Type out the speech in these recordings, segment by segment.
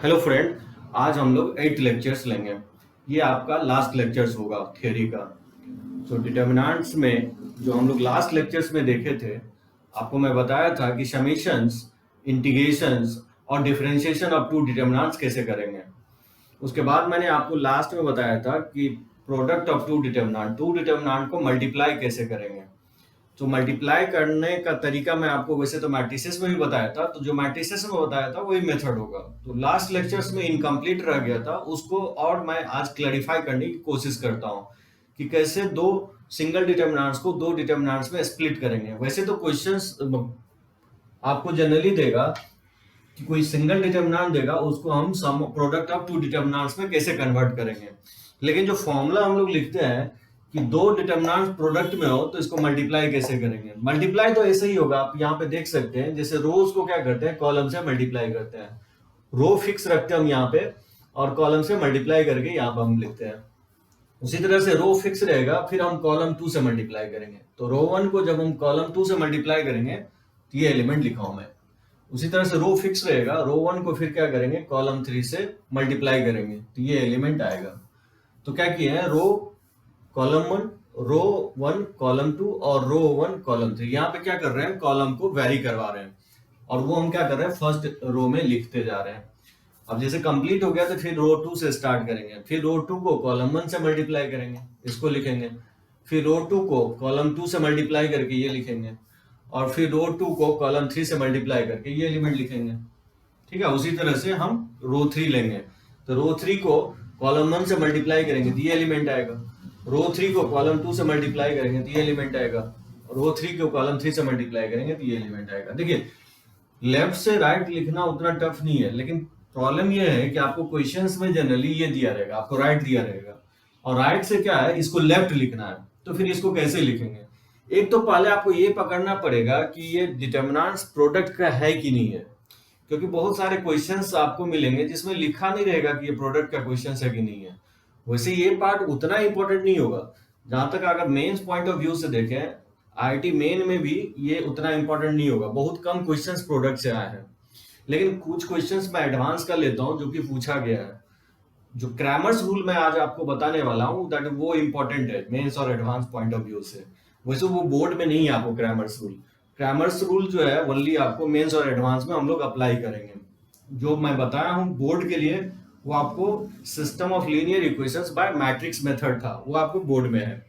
Hello friend. आज हम लोग 8 लेक्चर्स लेंगे। ये आपका लास्ट लेक्चर्स होगा थ्योरी का। सो डिटर्मिनेंट्स में जो हम लोग लास्ट लेक्चर्स में देखे थे, आपको मैं बताया था कि समेशंस, इंटीग्रेशंस और डिफरेंशिएशन ऑफ टू डिटर्मिनेंट्स कैसे करेंगे। उसके बाद मैंने आपको लास्ट में बताया था कि प्रोडक्ट ऑफ टू डिटर्मिनेंट को मल्टीप्लाई कैसे करेंगे। तो मल्टीप्लाई करने का तरीका मैं आपको वैसे तो मैट्रिसेस में भी बताया था, तो जो मैट्रिसेस में बताया था वही मेथड होगा। तो लास्ट लेक्चर्स में इनकम्प्लीट रह गया था उसको, और मैं आज क्लैरिफाई करने की कोशिश करता हूँ कि कैसे दो सिंगल डिटर्मिनेंट्स को दो डिटर्मिनेंट्स में स्प्लिट करेंगे। वैसे तो क्वेश्चंस आपको जनरली देगा कि कोई सिंगल डिटर्मिनेंट देगा, उसको हम some product of to determinants में कैसे कन्वर्ट करेंगे। लेकिन जो फॉर्मूला हम लोग लिखते हैं कि दो डिटर्मिनेंट प्रोडक्ट में हो तो इसको मल्टीप्लाई कैसे करेंगे। मल्टीप्लाई तो ऐसे ही होगा, आप यहाँ पे देख सकते हैं, जैसे रोज को क्या करते हैं, कॉलम से मल्टीप्लाई करते हैं। रो फिक्स रखते हैं हम यहाँ पे और कॉलम से मल्टीप्लाई करके यहाँ पे हम लिखते हैं। उसी तरह से रो फिक्स रहेगा, फिर हम कॉलम 2 से मल्टीप्लाई करेंगे। तो रो 1 को जब हम कॉलम 2 से मल्टीप्लाई करेंगे तो ये एलिमेंट लिखा हूं मैं। उसी तरह से रो फिक्स रहेगा, रो 1 को फिर क्या करेंगे, कॉलम 3 से मल्टीप्लाई करेंगे तो ये एलिमेंट आएगा। तो क्या किया है, रो कॉलम 1, रो 1 कॉलम 2 और रो 1 कॉलम 3। यहाँ पे क्या कर रहे हैं, कॉलम को वेरी करवा रहे हैं और वो हम क्या कर रहे हैं, फर्स्ट रो में लिखते जा रहे हैं। अब जैसे कंप्लीट हो गया तो फिर रो 2 से स्टार्ट करेंगे, फिर रो 2 को कॉलम 1 से मल्टीप्लाई करेंगे, इसको लिखेंगे। फिर रो 2 को कॉलम 2 से मल्टीप्लाई करके ये लिखेंगे, और फिर रो 2 को कॉलम 3 से मल्टीप्लाई करके ये एलिमेंट लिखेंगे। ठीक है, उसी तरह से हम रो 3 लेंगे, तो रो 3 को कॉलम 1 से मल्टीप्लाई करेंगे तो ये एलिमेंट आएगा। रो 3 को कॉलम 2 से मल्टीप्लाई करेंगे तो ये एलिमेंट आएगा। रो 3 को कॉलम 3 से मल्टीप्लाई करेंगे तो ये एलिमेंट आएगा। देखिए, लेफ्ट से राइट लिखना उतना टफ नहीं है, लेकिन प्रॉब्लम ये है कि आपको क्वेश्चंस में जनरली ये दिया रहेगा, आपको राइट दिया रहेगा, और राइट से क्या है, इसको लेफ्ट लिखना है। तो फिर इसको कैसे लिखेंगे, एक तो पहले आपको ये पकड़ना पड़ेगा कि ये डिटर्मिनेंट्स प्रोडक्ट का है कि नहीं है, क्योंकि बहुत सारे क्वेश्चंस आपको मिलेंगे जिसमें लिखा नहीं रहेगा कि ये प्रोडक्ट का क्वेश्चन है कि नहीं है। वैसे ये पार्ट उतना इंपॉर्टेंट नहीं होगा। जहां तक अगर मेंस पॉइंट ऑफ व्यू से देखें, आईआईटी मेन में भी ये उतना इंपॉर्टेंट नहीं होगा, बहुत कम क्वेश्चंस प्रोडक्ट से आए हैं। लेकिन कुछ क्वेश्चंस मैं एडवांस कर लेता हूं जो कि पूछा गया है। जो क्रैमर्स रूल मैं आज आपको बताने वाला हूं, दैट वो इंपॉर्टेंट है मेंस और एडवांस पॉइंट ऑफ व्यू से। वैसे वो बोर्ड में नहीं है आपको क्रैमर्स रूल। क्रैमर्स रूल जो है ओनली आपको मेंस और एडवांस में हम लोग अप्लाई करेंगे। जो मैं बताया हूं बोर्ड के लिए, वो आपको system of linear equations bye matrix method था, वो आपको बोर्ड में है।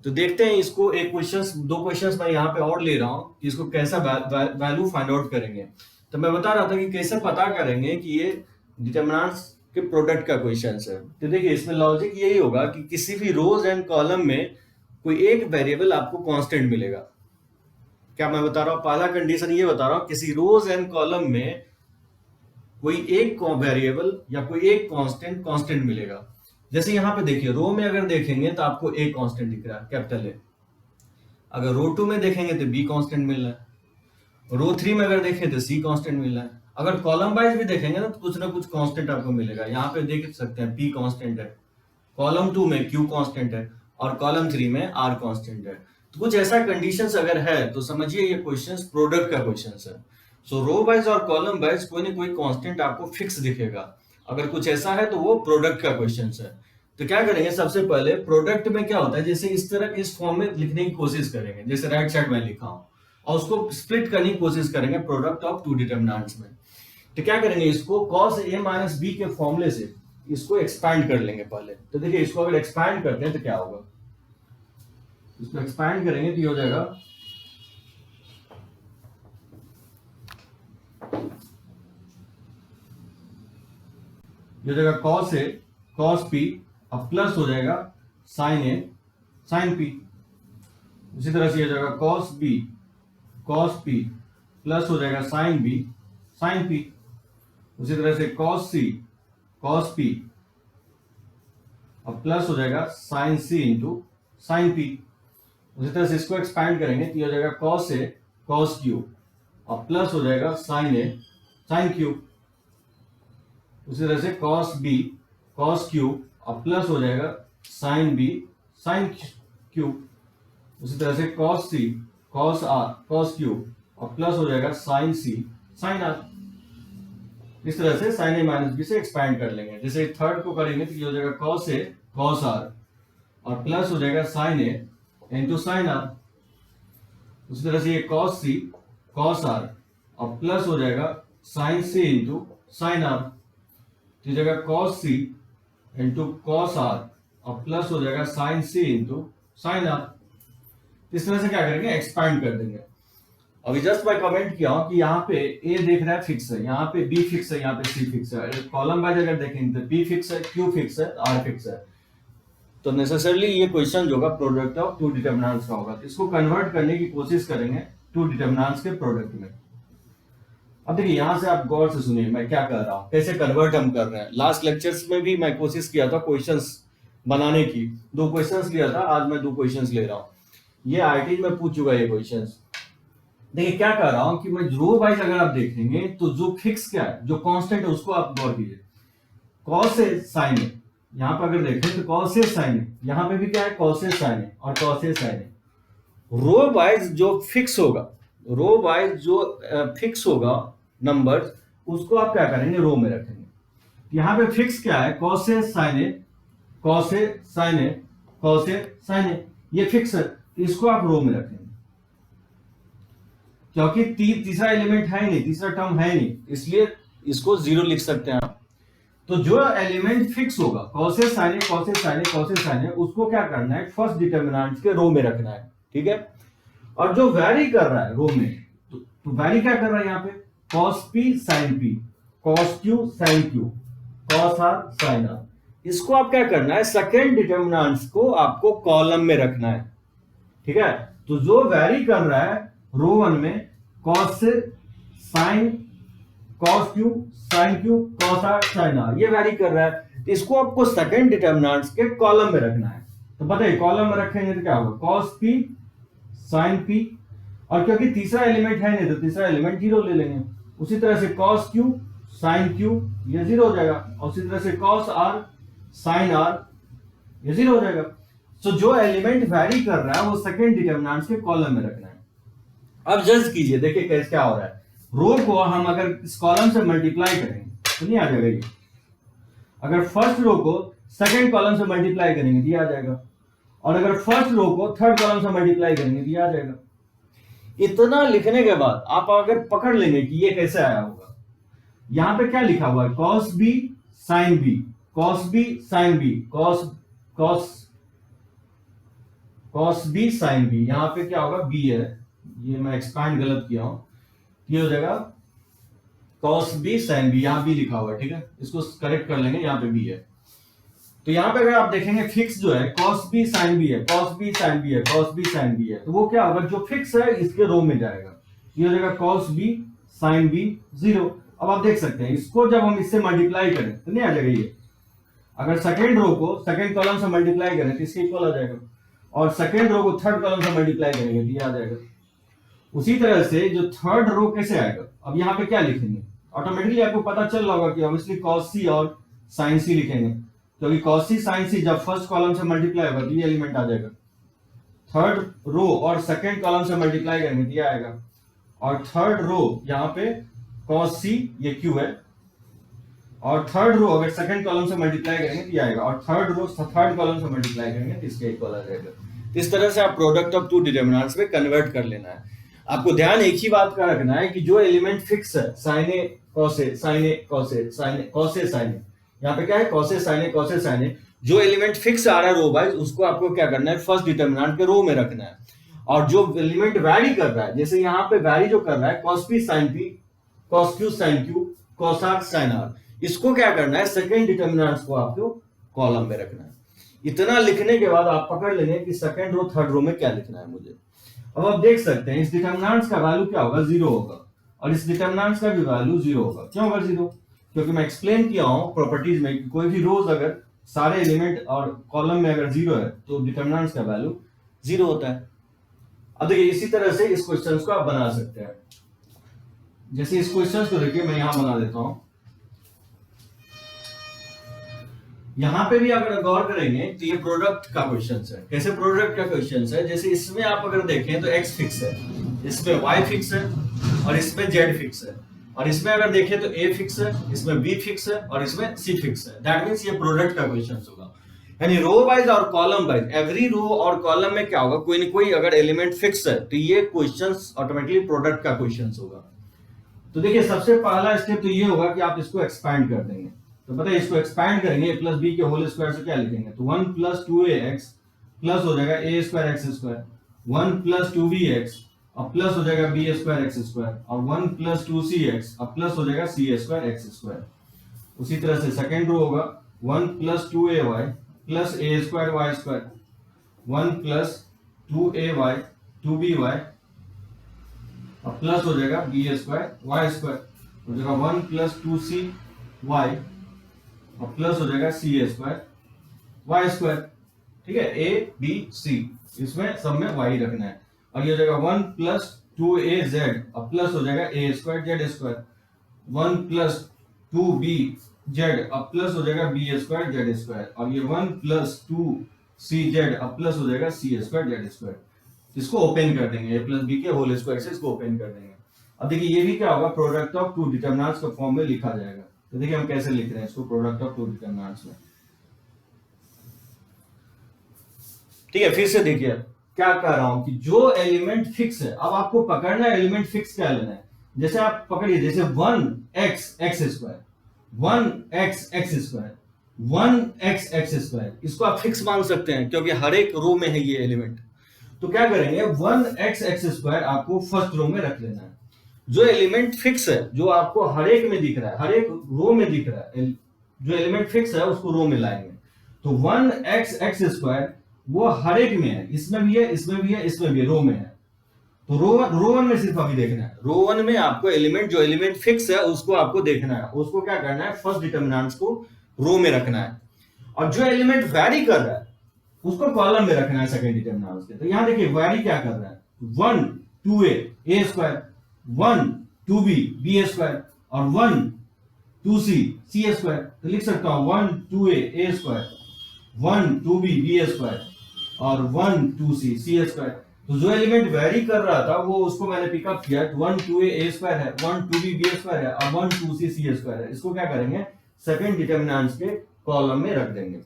तो देखते हैं इसको, एक क्वेश्चन, दो क्वेश्चंस मैं यहाँ पे और ले रहा हूँ कि इसको कैसा वैल्यू फाइंड आउट करेंगे। तो मैं बता रहा था कि कैसे पता करेंगे कि ये डिटर्मिनेंट्स के प्रोडक्ट का क्वेश्चन है। तो देखिए, इसमें लॉजिक यही होगा कि किसी भी रोज एंड कॉलम में कोई एक वेरिएबल आपको कांस्टेंट मिलेगा। क्या मैं बता रहा हूँ, पहला कंडीशन ये बता रहा हूँ, किसी रोज एंड कॉलम में कोई एक वेरिएबल या कोई एक कांस्टेंट मिलेगा। जैसे यहाँ पे देखिए, रो में अगर देखेंगे तो आपको ए कांस्टेंट दिख रहा है, कैपिटल ए। अगर रो 2 में देखेंगे तो बी कांस्टेंट मिल रहा है। रो 3 में अगर देखें तो सी कांस्टेंट मिल रहा है। अगर कॉलम वाइज भी देखेंगे ना तो कुछ ना कुछ कांस्टेंट आपको मिलेगा। यहाँ पे देख सकते हैं पी कांस्टेंट है, कॉलम 2 में क्यू कांस्टेंट है, और कॉलम 3 में आर कांस्टेंट है। तो कुछ ऐसा कंडीशंस अगर है तो समझिए ये क्वेश्चंस प्रोडक्ट का क्वेश्चन है। सो रो वाइज और कॉलम वाइज कोई ना कोई कांस्टेंट आपको फिक्स दिखेगा। अगर कुछ ऐसा है तो वो प्रोडक्ट का क्वेश्चन है। तो क्या करेंगे, सबसे पहले प्रोडक्ट में क्या होता है, जैसे इस तरह इस फॉर्म में लिखने की कोशिश करेंगे, जैसे राइट साइड में लिखा हूं, और उसको स्प्लिट करने की कोशिश करेंगे प्रोडक्ट ऑफ टू डिटर्मिनेंट्स में। तो क्या करेंगे, इसको cos a माइनस बी के फॉर्मूले से इसको एक्सपैंड कर लेंगे पहले। तो देखिए, इसको अगर एक्सपैंड करते हैं तो क्या होगा, इसको एक्सपैंड करेंगे तो ये हो जाएगा cos a cos p, अब प्लस हो जाएगा sin a sin p। इसी तरह से ये हो जाएगा cos p प्लस हो जाएगा sin b sin p। उसी तरह से cos p अब प्लस हो जाएगा sin c into sin p। उसी तरह से इसको एक्सपैंड करेंगे तो ये हो जाएगा cos a cos q, अब प्लस हो जाएगा sin a sin q। उसी तरह से cos b cos q, अब प्लस हो जाएगा sin b sin q। उसी तरह से cos c cos r cos q, अब प्लस हो जाएगा sin c sin r। इस तरह से साइन ए माइनस बी से एक्सपैंड कर लेंगे। जैसे थर्ड को करेंगे तो ये हो जाएगा कॉस ए कॉस आर और प्लस हो जाएगा sine A into sine R. उसी तरह से ये कॉस सी कॉस आर और प्लस हो जाएगा sine C into sine R. तो ये जाएगा cos C into cos R और प्लस हो जाएगा sine C into sine R. इस तरह से क्या करेंगे, एक्सपैंड कर देंगे। अभी जस्ट मैं कमेंट किया हूं कि यहाँ पे ए देख रहा है फिक्स है, यहाँ पे बी फिक्स है, यहाँ पे सी फिक्स है। कॉलम वाइज अगर देखेंगे तो बी फिक्स है, क्यू फिक्स है, आर फिक्स है। तो नेसेसरली ये क्वेश्चन जो होगा प्रोडक्ट ऑफ टू डिटरमिनेंट्स का होगा। तो इसको कन्वर्ट करने की कोशिश करेंगे टू डिटरमिनेंट्स के प्रोडक्ट में। अब देखिए यहां से आप गौर से सुनिए मैं क्या कर रहा हूं, कैसे कन्वर्ट हम कर रहे हैं। लास्ट लेक्चर्स में भी मैं कोशिश किया था क्वेश्चंस बनाने की, 2 क्वेश्चंस लिया था, आज मैं 2 क्वेश्चंस ले रहा हूं। ये आईटी में पूछ चुका है ये क्वेश्चंस। देखिए क्या कर रहा हूं कि मैं रो वाइज अगर आप देखेंगे तो जो फिक्स क्या है, जो कांस्टेंट है, उसको आप गौर कीजिए। कॉस ए साइन ए, यहां पर अगर देखें तो कॉस ए साइन ए, यहां पे भी क्या है कॉस ए साइन ए और cos A sign A. Row wise जो फिक्स होगा, रो वाइज जो फिक्स होगा नंबर, उसको आप क्या करेंगे, रो में रखेंगे। यहाँ पे फिक्स क्या है, cos A sign A cos A sign A cos A sign ए, ये फिक्स है। इसको आप रो में रखेंगे क्योंकि तीसरा एलिमेंट है नहीं, तीसरा टर्म है नहीं, इसलिए इसको 0 लिख सकते हैं आप। तो जो एलिमेंट फिक्स होगा cos A sign A cos A sign A cos A sign ए, उसको क्या करना है, फर्स्ट डिटरमिनेंट के रो में रखना है, ठीक है। और जो वैरी कर रहा है रो में, तो वैरी क्या कर रहा है यहाँ पे, cos P sine P cos Q sine Q cos R sine R, इसको आप क्या करना है, सेकेंड डिटरमिनेंट्स को आपको कॉलम में रखना है, ठीक है। तो जो वैरी कर रहा है रो 1 में, कॉस से sine cos Q sine Q cos R sine R, ये वैरी कर रहा है। तो इसको आपको सेकेंड डिटरमिनेंट्स के कॉलम में रखना है। तो बताइए कॉलम में रखेंगे तो क्या होगा, कॉस पी साइन पी, और क्योंकि तीसरा एलिमेंट है नहीं तो तीसरा एलिमेंट 0 ले लेंगे। उसी तरह से कॉस क्यू साइन क्यू, ये 0 हो जाएगा। और उसी तरह से कॉस आर साइन आर, ये 0 हो जाएगा। तो जो एलिमेंट वैरी कर रहा है वो सेकेंड डिटरमिनेंट्स के कॉलम में रखना है। अब जज कीजिए, देखिए कैसे क्या हो रहा है। रो को हम अगर इस कॉलम से मल्टीप्लाई करेंगे तो नहीं आ जाएगा ये। अगर फर्स्ट रो को सेकंड कॉलम से मल्टीप्लाई करेंगे तो ये आ जाएगा, और अगर फर्स्ट रो को थर्ड कॉलम से मल्टीप्लाई करेंगे तो ये आ जाएगा। इतना लिखने के बाद आप अगर पकड़ लेंगे कि ये कैसे आया होगा, यहां पे क्या लिखा हुआ है, cos B sine B cos B sine B cos cos cos B sine B, यहां पे क्या होगा, बी है, ये मैं एक्सपैंड गलत किया हूं, ये हो जाएगा कॉस बी साइन बी, यहां बी लिखा हुआ है, ठीक है, इसको करेक्ट कर लेंगे, यहां पे बी है। तो यहां पे अगर आप देखेंगे फिक्स जो है कॉस बी साइन बी है, कॉस बी साइन बी है, कॉस बी साइन बी है, तो वो क्या होगा, जो फिक्स है इसके रो में जाएगा, ये हो जाएगा कॉस बी साइन बी 0। अब आप देख सकते हैं इसको जब हम इससे मल्टीप्लाई करें तो नहीं आ जाएगा ये। अगर सेकेंड रो को सेकेंड कॉलम से मल्टीप्लाई करें तो इसके इक्वल आ जाएगा, और सेकेंड रो को थर्ड कॉलम से मल्टीप्लाई करेंगे तो ये आ जाएगा। उसी तरह से जो थर्ड रो कैसे आएगा, अब यहाँ पे क्या लिखेंगे, ऑटोमेटिकली आपको पता चल रहा होगा कि ऑब्वियसली कॉस सी और साइन सी लिखेंगे, क्योंकि कॉस सी साइन सी जब फर्स्ट कॉलम से मल्टीप्लाई होगा तो ये एलिमेंट आ जाएगा। थर्ड रो और सेकेंड कॉलम से मल्टीप्लाई करेंगे तो ये आएगा, और थर्ड रो यहाँ पे कॉस सी ये क्यू है, और थर्ड रो अगर सेकंड कॉलम से मल्टीप्लाई करेंगे तो ये आएगा, और थर्ड रो थर्ड कॉलम से मल्टीप्लाई करेंगे तो इसके इक्वल आ जाएगा। इस तरह से आप प्रोडक्ट ऑफ टू डिटरमिनेंट्स में कन्वर्ट कर लेना है। आपको ध्यान एक ही बात का रखना है कि जो एलिमेंट फिक्स है, sign A cos A sign A cos A sign A cos A sign ए, यहाँ पे क्या है cos A sign A cos A sign ए, जो एलिमेंट फिक्स आ रहा है रो वाइज उसको आपको क्या करना है, फर्स्ट डिटरमिनेंट के रो में रखना है। और जो एलिमेंट वैरी कर रहा है, जैसे यहाँ पे वैरी जो कर रहा है cos P sine P cos Q sine Q cos R sine R, इसको क्या करना है, सेकेंड डिटरमिनेंट्स को आपको कॉलम में रखना है। इतना लिखने के बाद आप पकड़ लेंगे कि सेकेंड रो थर्ड रो में क्या लिखना है मुझे। अब आप देख सकते हैं इस डिटरमिनेंट्स का वैल्यू क्या होगा, 0 होगा, और इस डिटरमिनेंट्स का भी वैल्यू 0 होगा। क्यों होगा 0? क्योंकि मैं एक्सप्लेन किया हूं प्रॉपर्टीज में कि कोई भी रोज अगर सारे एलिमेंट और कॉलम में अगर 0 है तो डिटरमिनेंट्स का वैल्यू 0 होता है। अब देखिए इसी तरह से इस क्वेश्चन को आप बना सकते हैं। जैसे इस क्वेश्चन को देखिए मैं यहां बना देता हूं, यहां पे भी अगर गौर करेंगे तो ये प्रोडक्ट का क्वेश्चन है। कैसे प्रोडक्ट का क्वेश्चन है, जैसे इसमें आप अगर देखें तो x फिक्स है, इसमें y फिक्स है और इसमें z फिक्स है। और इसमें अगर देखें तो ए फिक्स है, इसमें बी फिक्स है और इसमें सी फिक्स है। दैट मींस ये प्रोडक्ट का क्वेश्चन होगा। यानी रो वाइज और कॉलम वाइज एवरी रो और कॉलम में क्या होगा, कोई ना कोई अगर एलिमेंट फिक्स है तो ये क्वेश्चंस ऑटोमेटिकली प्रोडक्ट का क्वेश्चन होगा। तो देखिए सबसे पहला स्टेप तो ये होगा कि आप इसको एक्सपैंड कर देंगे। तो पता है इसको एक्सपैंड करेंगे a प्लस बी के होल स्क्वायर से क्या लिखेंगे, तो 1 प्लस 2ax प्लस हो जाएगा a square x square, 1 plus 2bx और प्लस हो जाएगा b स्क्वायर एक्स स्क्वायर और 1 प्लस 2cx और प्लस हो जाएगा c स्क्वायर एक्स स्क्वायर। उसी तरह से सेकेंड रो होगा 1 plus 2ay plus a square y square, 1 plus 2ay 2by और प्लस हो जाएगा बी स्क्वायर वाई स्क्वायर, हो जाएगा 1 प्लस 2c वाई और प्लस हो जाएगा सी स्क्वायर वाई स्क्वायर। ठीक है, ए बी सी इसमें सब में वाई रखना है। और ये हो जाएगा 1 प्लस 2az और प्लस हो जाएगा A square Z square, 1 plus 2bz और प्लस हो जाएगा बी स्क्वायर जेड स्क्वायर और ये 1 प्लस 2cz और प्लस हो जाएगा सी स्क्वायर जेड स्क्वायर। इसको ओपन कर देंगे, a प्लस बी के होल स्क्वायर से इसको ओपन कर देंगे। अब देखिए ये भी क्या होगा, प्रोडक्ट ऑफ टू डिटरमिनेंट्स का फॉर्म में लिखा जाएगा। तो देखिए हम कैसे लिख रहे हैं इसको प्रोडक्ट ऑफ टू डिटरमिनेंट्स में। ठीक है, फिर से देखिए क्या कह रहा हूं कि जो एलिमेंट फिक्स है, अब आपको पकड़ना है एलिमेंट फिक्स क्या लेना है। जैसे आप पकड़िए, जैसे 1x x square, 1x x square, 1x x square, इसको आप फिक्स मान सकते हैं क्योंकि हर एक रो में है ये एलिमेंट। तो क्या करेंगे, 1x एक्स स्क्वायर आपको फर्स्ट रो में रख लेना है। जो एलिमेंट फिक्स है, जो आपको हर एक में दिख रहा है, हर एक रो में दिख रहा है, जो एलिमेंट फिक्स है उसको रो में लाएंगे। तो 1x एक्स स्क्वायर वो हर एक में है, इसमें भी है, इसमें भी है, इसमें भी है, रो में है। तो रो वन में सिर्फ अभी देखना है, रो वन में आपको एलिमेंट जो एलिमेंट फिक्स है उसको आपको देखना है, उसको क्या करना है, फर्स्ट डिटरमिनेंट्स को रो में रखना है। और जो एलिमेंट वैरी कर रहा है उसको कॉलम में रखना है सेकंड डिटरमिनेंट्स के। तो यहां देखिए वैरी क्या कर रहा है, 1 2a a square, 1 2b b square और 1 2c c स्क्वायर। तो लिख सकता हूं 1 2a a square, 1 2b b square और 1 2c c स्क्वायर। तो जो एलिमेंट वेरी कर रहा था वो उसको मैंने पिकअप किया, 1 2a a स्क्वायर है, 1 2b b स्क्वायर है और 1 2c c स्क्वायर है। इसको क्या करेंगे, सेकंड डिटरमिनेंट्स के कॉलम में रख देंगे।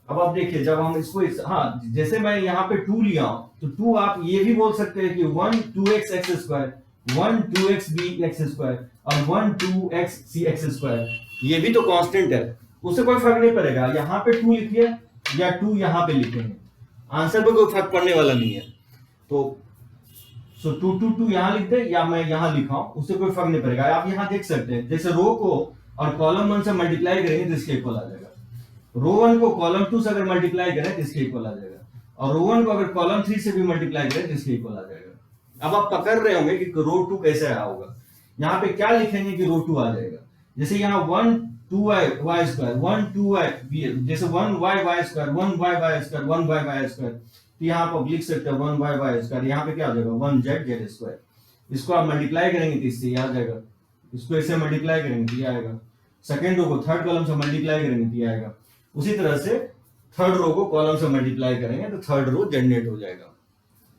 अब आप देखिए जब हम इसको हाँ, जैसे मैं यहाँ पे 2 लिया हूं तो 2 आप ये भी बोल सकते हैं कि 1 2x x square, 1 2x b x square और 1 2x c एक्स स्क्वायर, ये भी तो कांस्टेंट है, उससे कोई फर्क नहीं पड़ेगा। यहाँ पे 2 लिखिए या 2 यहाँ पे लिखेंगे, आंसर पे कोई फर्क पड़ने वाला नहीं है। तो 2 2 2 यहाँ लिख दे या मैं यहाँ लिखा हूं, उससे कोई फर्क नहीं पड़ेगा। आप यहाँ देख सकते हैं जैसे रो को और कॉलम 1 से मल्टीप्लाई करेंगे तो इसके इक्वल आ जाएगा। रो 1 को कॉलम 2 से अगर मल्टीप्लाई करें तो इसके इक्वल आ जाएगा, और रो 1 को अगर कॉलम 3 से भी मल्टीप्लाई करें तो इसके इक्वल आ जाएगा। अब आप पकड़ रहे होंगे कि रो 2 कैसे आया होगा। यहाँ पे क्या लिखेंगे कि रो 2 आ जाएगा। जैसे यहाँ 1 2y y स्क्वायर, 1 2y जैसे 1y y square, 1y y square, 1y y square, तो यहाँ पर लिख सकते हैं 1y y स्क्वायर। यहाँ पे क्या हो जाएगा 1z z स्क्वायर। इसको आप मल्टीप्लाई करेंगे तो इससे आ जाएगा, इसको इससे मल्टीप्लाई करेंगे तो ये आएगा। सेकंड रो को थर्ड कॉलम से मल्टीप्लाई करेंगे तो ये आएगा। उसी तरह से थर्ड रो को कॉलम से मल्टीप्लाई करेंगे तो थर्ड रो जनरेट हो जाएगा।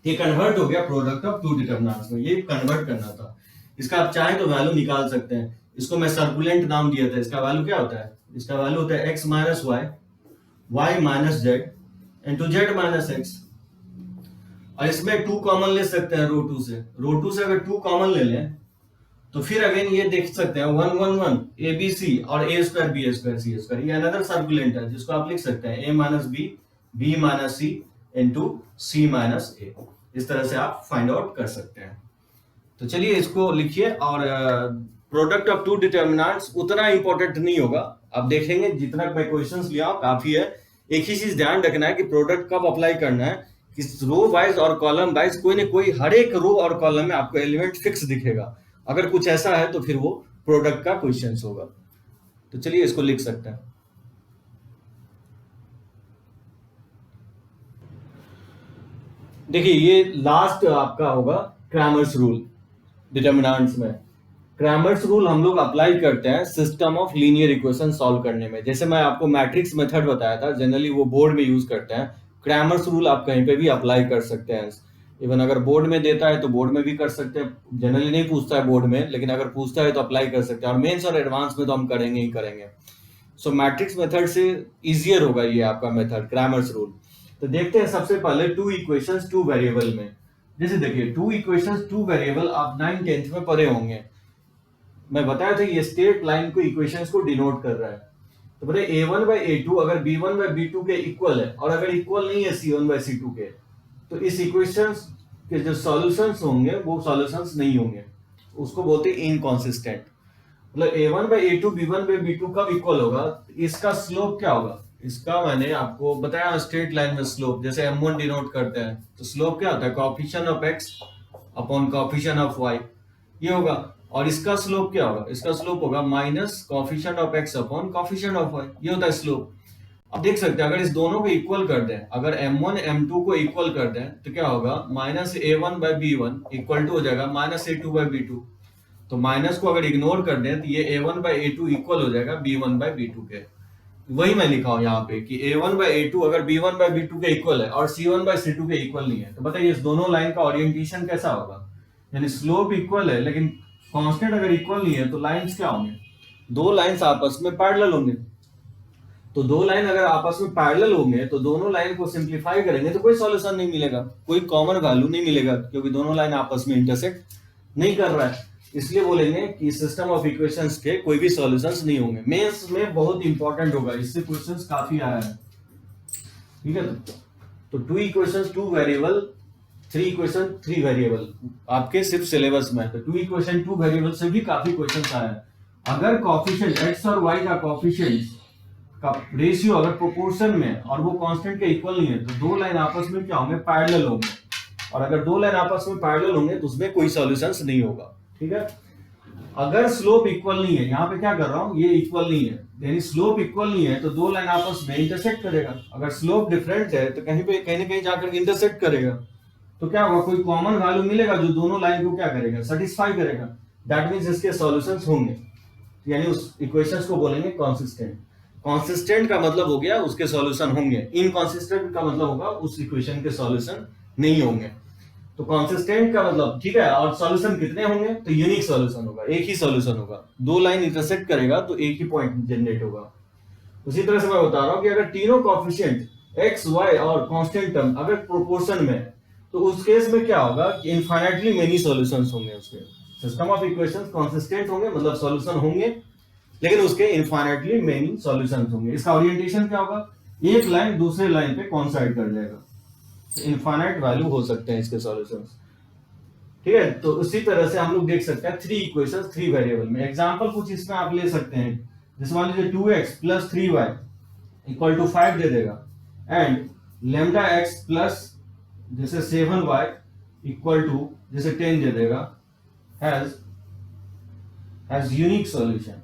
ये कन्वर्ट हो गया प्रोडक्ट ऑफ टू डिटरमिनेंट्स में, ये कन्वर्ट करना था। इसका आप चाहे तो वैल्यू निकाल सकते हैं। इसको मैं सर्कुलेंट नाम दिया था। इसका वैल्यू क्या होता है, इसका वैल्यू होता है x minus y, y minus z into z minus x. और इसमें 2 कॉमन ले सकते हैं रो 2 से। रो 2 से अगर 2 कॉमन ले लें तो फिर अगेन ये देख सकते हैं 1 1 1 ए बी सी और a square B square C square. ये अनदर सर्कुलेंट है जिसको आप लिख सकते हैं a minus B, B minus C into C minus A. इस तरह से आप फाइंड आउट कर सकते हैं। तो चलिए इसको लिखिए। और प्रोडक्ट ऑफ टू डिटरमिनेंट्स उतना इंपॉर्टेंट नहीं होगा, आप देखेंगे जितना मैं क्वेश्चंस लिया काफी है। एक ही चीज ध्यान रखना है कि प्रोडक्ट कब अप्लाई करना है, कि रो वाइज और कॉलम वाइज कोई ना कोई हर एक रो और कॉलम में आपको एलिमेंट फिक्स दिखेगा। अगर कुछ ऐसा है तो फिर वो प्रोडक्ट का क्वेश्चन होगा। तो चलिए इसको लिख सकते हैं। देखिए ये लास्ट आपका होगा क्रैमर्स रूल डिटरमिनेंट्स में। क्रैमर्स रूल हम लोग अप्लाई करते हैं system of linear equation solve करने में। जैसे मैं आपको मैट्रिक्स मेथड बताया था, जनरली वो बोर्ड में यूज करते हैं। क्रैमर्स रूल आप कहीं पे भी अप्लाई कर सकते हैं। इवन अगर बोर्ड में देता है तो बोर्ड में भी कर सकते हैं, जनरली नहीं पूछता है बोर्ड में, लेकिन अगर पूछता है तो अप्लाई कर सकते हैं, और मेंस और एडवांस में तो हम करेंगे ही करेंगे। सो मैट्रिक्स मेथड से इजियर होगा ये आपका मेथड, क्रैमर्स रूल। तो देखते हैं सबसे पहले टू इक्वेशंस टू वेरिएबल में। जैसे देखिए टू इक्वेशंस टू वेरिएबल आप 9th 10th में पढ़े होंगे। मैं बताया था ये स्ट्रेट लाइन को इक्वेशंस को डिनोट कर रहा है। तो बोले a1/a2 अगर b1/b2 के इक्वल है, और अगर इक्वल नहीं है c1/c2 के, तो इस इक्वेशंस के जो सॉल्यूशंस होंगे वो सॉल्यूशंस नहीं होंगे, उसको बोलते हैं इनकॉन्सिस्टेंट। मतलब a1/a2 b1/b2 कब इक्वल होगा, इसका स्लोप क्या होगा, इसका मैंने आपको बताया स्ट्रेट लाइन में स्लोप जैसे m1 डिनोट करते हैं, तो स्लोप क्या होता है, coefficient of x upon coefficient of y, ये होगा। और इसका स्लोप क्या होगा, इसका स्लोप होगा minus coefficient of x upon coefficient of y, ये होता है स्लोप। अब देख सकते हैं अगर इस दोनों को इक्वल कर दें, अगर m1 m2 को इक्वल कर दें तो क्या होगा, माइनस a1/b1 इक्वल टू हो जाएगा माइनस a2/b2। तो माइनस को अगर इग्नोर कर दें तो ये a1/a2 इक्वल हो जाएगा b1/b2 के। वही मैं लिखा हूं यहाँ पे कि a1/a2 अगर b1/b2 के इक्वल है और c1/c2 के इक्वल नहीं है, तो बताइए इस दोनों लाइन का ओरिएंटेशन कैसा होगा, यानी स्लोप इक्वल है लेकिन कांस्टेंट अगर इक्वल नहीं है तो लाइंस क्या होंगे, दो लाइंस आपस में पैरेलल होंगे। तो दो लाइन अगर आपस में पैरेलल होंगे तो दोनों लाइन को सिंप्लीफाई करेंगे तो कोई सॉल्यूशन नहीं मिलेगा, कोई कॉमन वैल्यू नहीं मिलेगा, क्योंकि दोनों लाइन आपस में इंटरसेक्ट नहीं कर रहा है। इसलिए बोलेंगे कि सिस्टम ऑफ इक्वेशंस के कोई भी सॉल्यूशंस नहीं होंगे। मेंस में बहुत इंपॉर्टेंट होगा, इससे क्वेश्चंस काफी आया है, ठीक है। तो two equations two variable, three equation three variable आपके सिर्फ सिलेबस में, तो टू इक्वेशन टू वेरिएबल से भी काफी क्वेश्चंस आया है। अगर कोएफिशिएंट x और y का कोएफिशिएंट का रेशियो अगर प्रोपोर्शन में और वो कांस्टेंट के इक्वल नहीं है, तो दो लाइन आपस में क्या होंगे, पैरेलल होंगे। और अगर दो लाइन आपस में पैरेलल होंगे तो उसमें कोई सॉल्यूशंस नहीं होगा, ठीक है। अगर स्लोप इक्वल नहीं है, यहाँ पे क्या कर रहा हूं, ये इक्वल नहीं है, यानी स्लोप इक्वल नहीं है तो दो लाइन आपस में इंटरसेक्ट करेगा। अगर स्लोप डिफरेंट है तो कहीं पे कहीं ना कहीं जाकर इंटरसेक्ट करेगा, तो क्या होगा, कोई कॉमन वैल्यू मिलेगा जो दोनों लाइन को क्या करेगा, सेटिस्फाई करेगा। दैट मींस इसके सॉल्यूशंस होंगे, यानी उस इक्वेशंस को बोलेंगे कंसिस्टेंट। कंसिस्टेंट का मतलब हो गया उसके सॉल्यूशन होंगे, इनकंसिस्टेंट का मतलब होगा उस इक्वेशन के सॉल्यूशन नहीं होंगे। तो कंसिस्टेंट का मतलब ठीक है, और सॉल्यूशन कितने होंगे, तो यूनिक सॉल्यूशन होगा, एक ही सॉल्यूशन होगा। दो लाइन इंटरसेक्ट करेगा तो एक ही पॉइंट जनरेट होगा। उसी तरह से मैं बता रहा हूं कि अगर तीनों कोएफिशिएंट x y और कांस्टेंट टर्म अगर प्रोपोर्शन में, तो उस केस में क्या होगा कि इनफाइनाइटली मेनी सॉल्यूशंस होंगे। उसके सिस्टम ऑफ इक्वेशंस कंसिस्टेंट होंगे, मतलब सॉल्यूशन होंगे, लेकिन उसके इनफाइनाइटली मेनी सॉल्यूशंस होंगे। इसका ओरिएंटेशन क्या होगा, एक लाइन दूसरे लाइन पे कोइंसाइड कर जाएगा, इनफाइनाइट वैल्यू हो सकते हैं इसके सॉल्यूशंस, ठीक है। तो उसी तरह से हम लोग देख सकते हैं थ्री इक्वेशंस थ्री वेरिएबल में। एग्जांपल कुछ इसमें आप ले सकते हैं, जैसे मान लीजिए 2x plus 3y equal to 5 दे देगा, एंड लेमडा x प्लस जैसे 7y इक्वल टू जैसे 10 दे देगा, has unique solution,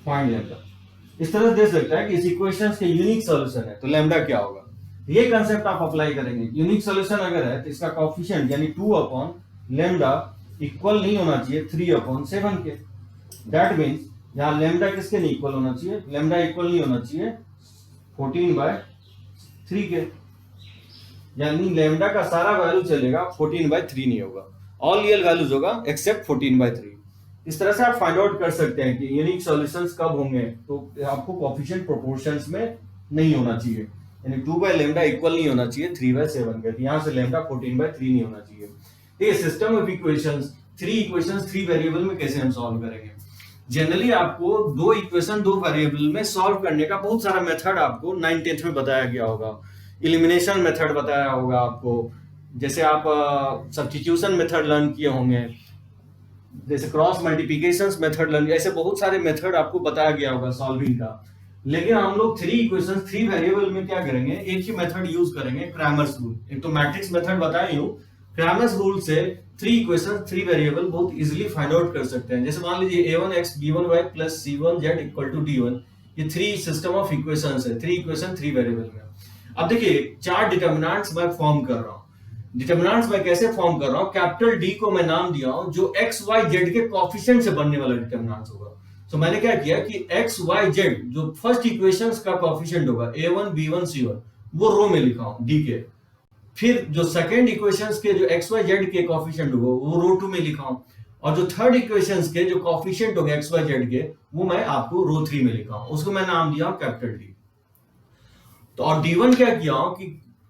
find lambda. इस तरह दे सकता है कि इस इक्वेशन के यूनिक सॉल्यूशन है तो लेमडा क्या होगा, ये कंसेप्ट आप अप्लाई करेंगे। यूनिक सॉल्यूशन अगर है तो इसका कोएफिशिएंट यानी 2 अपॉन लेमडा इक्वल नहीं होना चाहिए 3/7 के। दैट मींस यहां लेमडा किसके नहीं इक्वल होना चाहिए, लेमडा इक्वल नहीं होना चाहिए 14/3 के, यानी लेमडा का सारा वैल्यू चलेगा 14/3 नहीं होगा, ऑल रियल वैल्यूज होगा एक्सेप्ट 14/3। इस तरह से आप फाइंड आउट कर सकते हैं कि यूनिक सॉल्यूशंस कब होंगे, तो आपको कोएफिशिएंट प्रोपोर्शंस में नहीं होना चाहिए, यानी 2/λ इक्वल नहीं होना चाहिए 3/7 के, यहां से लैम्डा 14/3 नहीं होना चाहिए। ये system of equations, three equations three variable में कैसे हम सॉल्व करेंगे। जनरली आपको दो इक्वेशन दो वेरिएबल में सॉल्व करने का बहुत सारा मेथड आपको 9th 10th में बताया गया होगा। एलिमिनेशन मेथड बताया होगा आपको, जैसे आप सब्स्टिट्यूशन मेथड लर्न किए होंगे, जैसे क्रॉस मल्टीप्लिकेशन मेथड लर्न, ऐसे बहुत सारे मेथड आपको बताया गया होगा सॉल्विंग का। लेकिन हम लोग थ्री इक्वेशन थ्री वेरिएबल में क्या करेंगे, एक ही मेथड यूज करेंगे, क्रैमर्स रूल। एक तो मैट्रिक्स मेथड बताया हूं, क्रैमर्स रूल से थ्री इक्वेशन थ्री वेरिएबल बहुत इजीली फाइंड आउट कर सकते हैं। जैसे मान लीजिए a1x b1y plus c1z equal to d1, ये थ्री सिस्टम ऑफ इक्वेशंस है, थ्री इक्वेशन थ्री वेरिएबल में। अब देखिए चार डिटरमिनेंट्स मैं फॉर्म कर रहा हूं। डिटरमिनेंट्स मैं कैसे फॉर्म कर रहा हूं, कैपिटल डी को मैं नाम दिया हूं जो एक्स वाई जेड के कोएफिशिएंट से बनने वाला डिटरमिनेंट्स होगा। तो मैंने क्या किया कि एक्स वाई जेड जो फर्स्ट इक्वेशंस का कोएफिशिएंट होगा a1 b1 c1, वो रो में लिखा हूं डी के। फिर जो सेकेंड इक्वेशंस के जो एक्स वाई जेड के कॉफिशिएंट होगा वो रो 2 में लिखा हूं, और जो थर्ड इक्वेशंस के जो कॉफिशिएंट होंगे एक्स वाई जेड के वो मैं आपको रो 3 में लिखा हूं, उसको मैं नाम दिया हूं कैपिटल डी। तो और D1 क्या किया हूं कि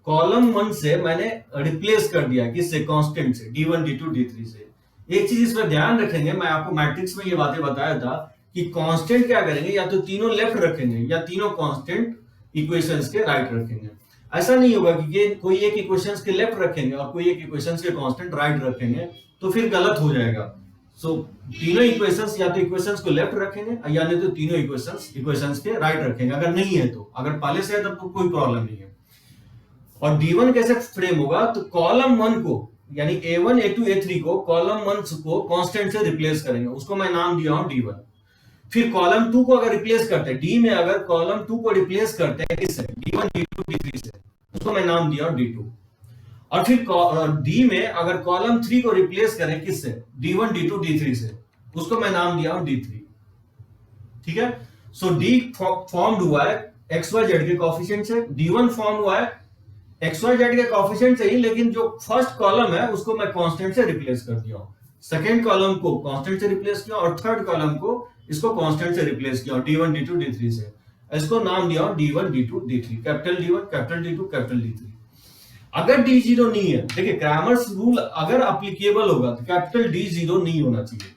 कॉलम 1 से मैंने रिप्लेस कर दिया किससे, कांस्टेंट से, D1 D2 D3 से। एक चीज इस पर ध्यान रखेंगे, मैं आपको मैट्रिक्स में ये बातें बताया था कि कांस्टेंट क्या करेंगे, या तो तीनों लेफ्ट रखेंगे या तीनों कांस्टेंट इक्वेशंस के राइट रखेंगे। ऐसा नहीं होगा कि ये कोई एक इक्वेशंस के लेफ्ट रखेंगे और कोई एक इक्वेशंस के कांस्टेंट राइट रखेंगे, तो फिर गलत हो जाएगा। सो तीनों इक्वेशंस या तो इक्वेशंस को लेफ्ट रखेंगे या नहीं तो तीनों इक्वेशंस के राइट रखेंगे। अगर नहीं है तो, अगर पहले से है तब तो कोई प्रॉब्लम नहीं है। और D1 कैसे फ्रेम होगा, तो कॉलम 1 को यानी A1 A2 A3 को कॉलम 1 को कांस्टेंट से रिप्लेस करेंगे, उसको मैं नाम दिया हूं D1। फिर कॉलम 2 को अगर रिप्लेस करते हैं डी में, अगर कॉलम 2 को रिप्लेस करते हैं किससे, D1 D2 D3 से, उसको मैं नाम दिया हूं D2। और फिर डी में अगर कॉलम 3 को रिप्लेस करें किससे, D1 D2 D3 से, उसको मैं नाम दिया हूं D3। ठीक है, सो डी फॉर्म्ड हुआ है एक्स वाई जेड के कॉफिशिएंट से, D1 फॉर्म हुआ है एक्स वाई जेड के कॉफिशिएंट से ही, लेकिन जो फर्स्ट कॉलम है उसको मैं कांस्टेंट से रिप्लेस कर दिया हूं, सेकंड कॉलम को कांस्टेंट से रिप्लेस किया और थर्ड कॉलम को इसको कांस्टेंट से रिप्लेस किया D1 D2 D3 से। इसको नाम दिया D1 D2 D3, capital D1 capital D2 capital D3। अगर D0 नहीं है, देखिए क्रैमर्स रूल अगर एप्लीकेबल होगा तो कैपिटल D0 नहीं होना चाहिए।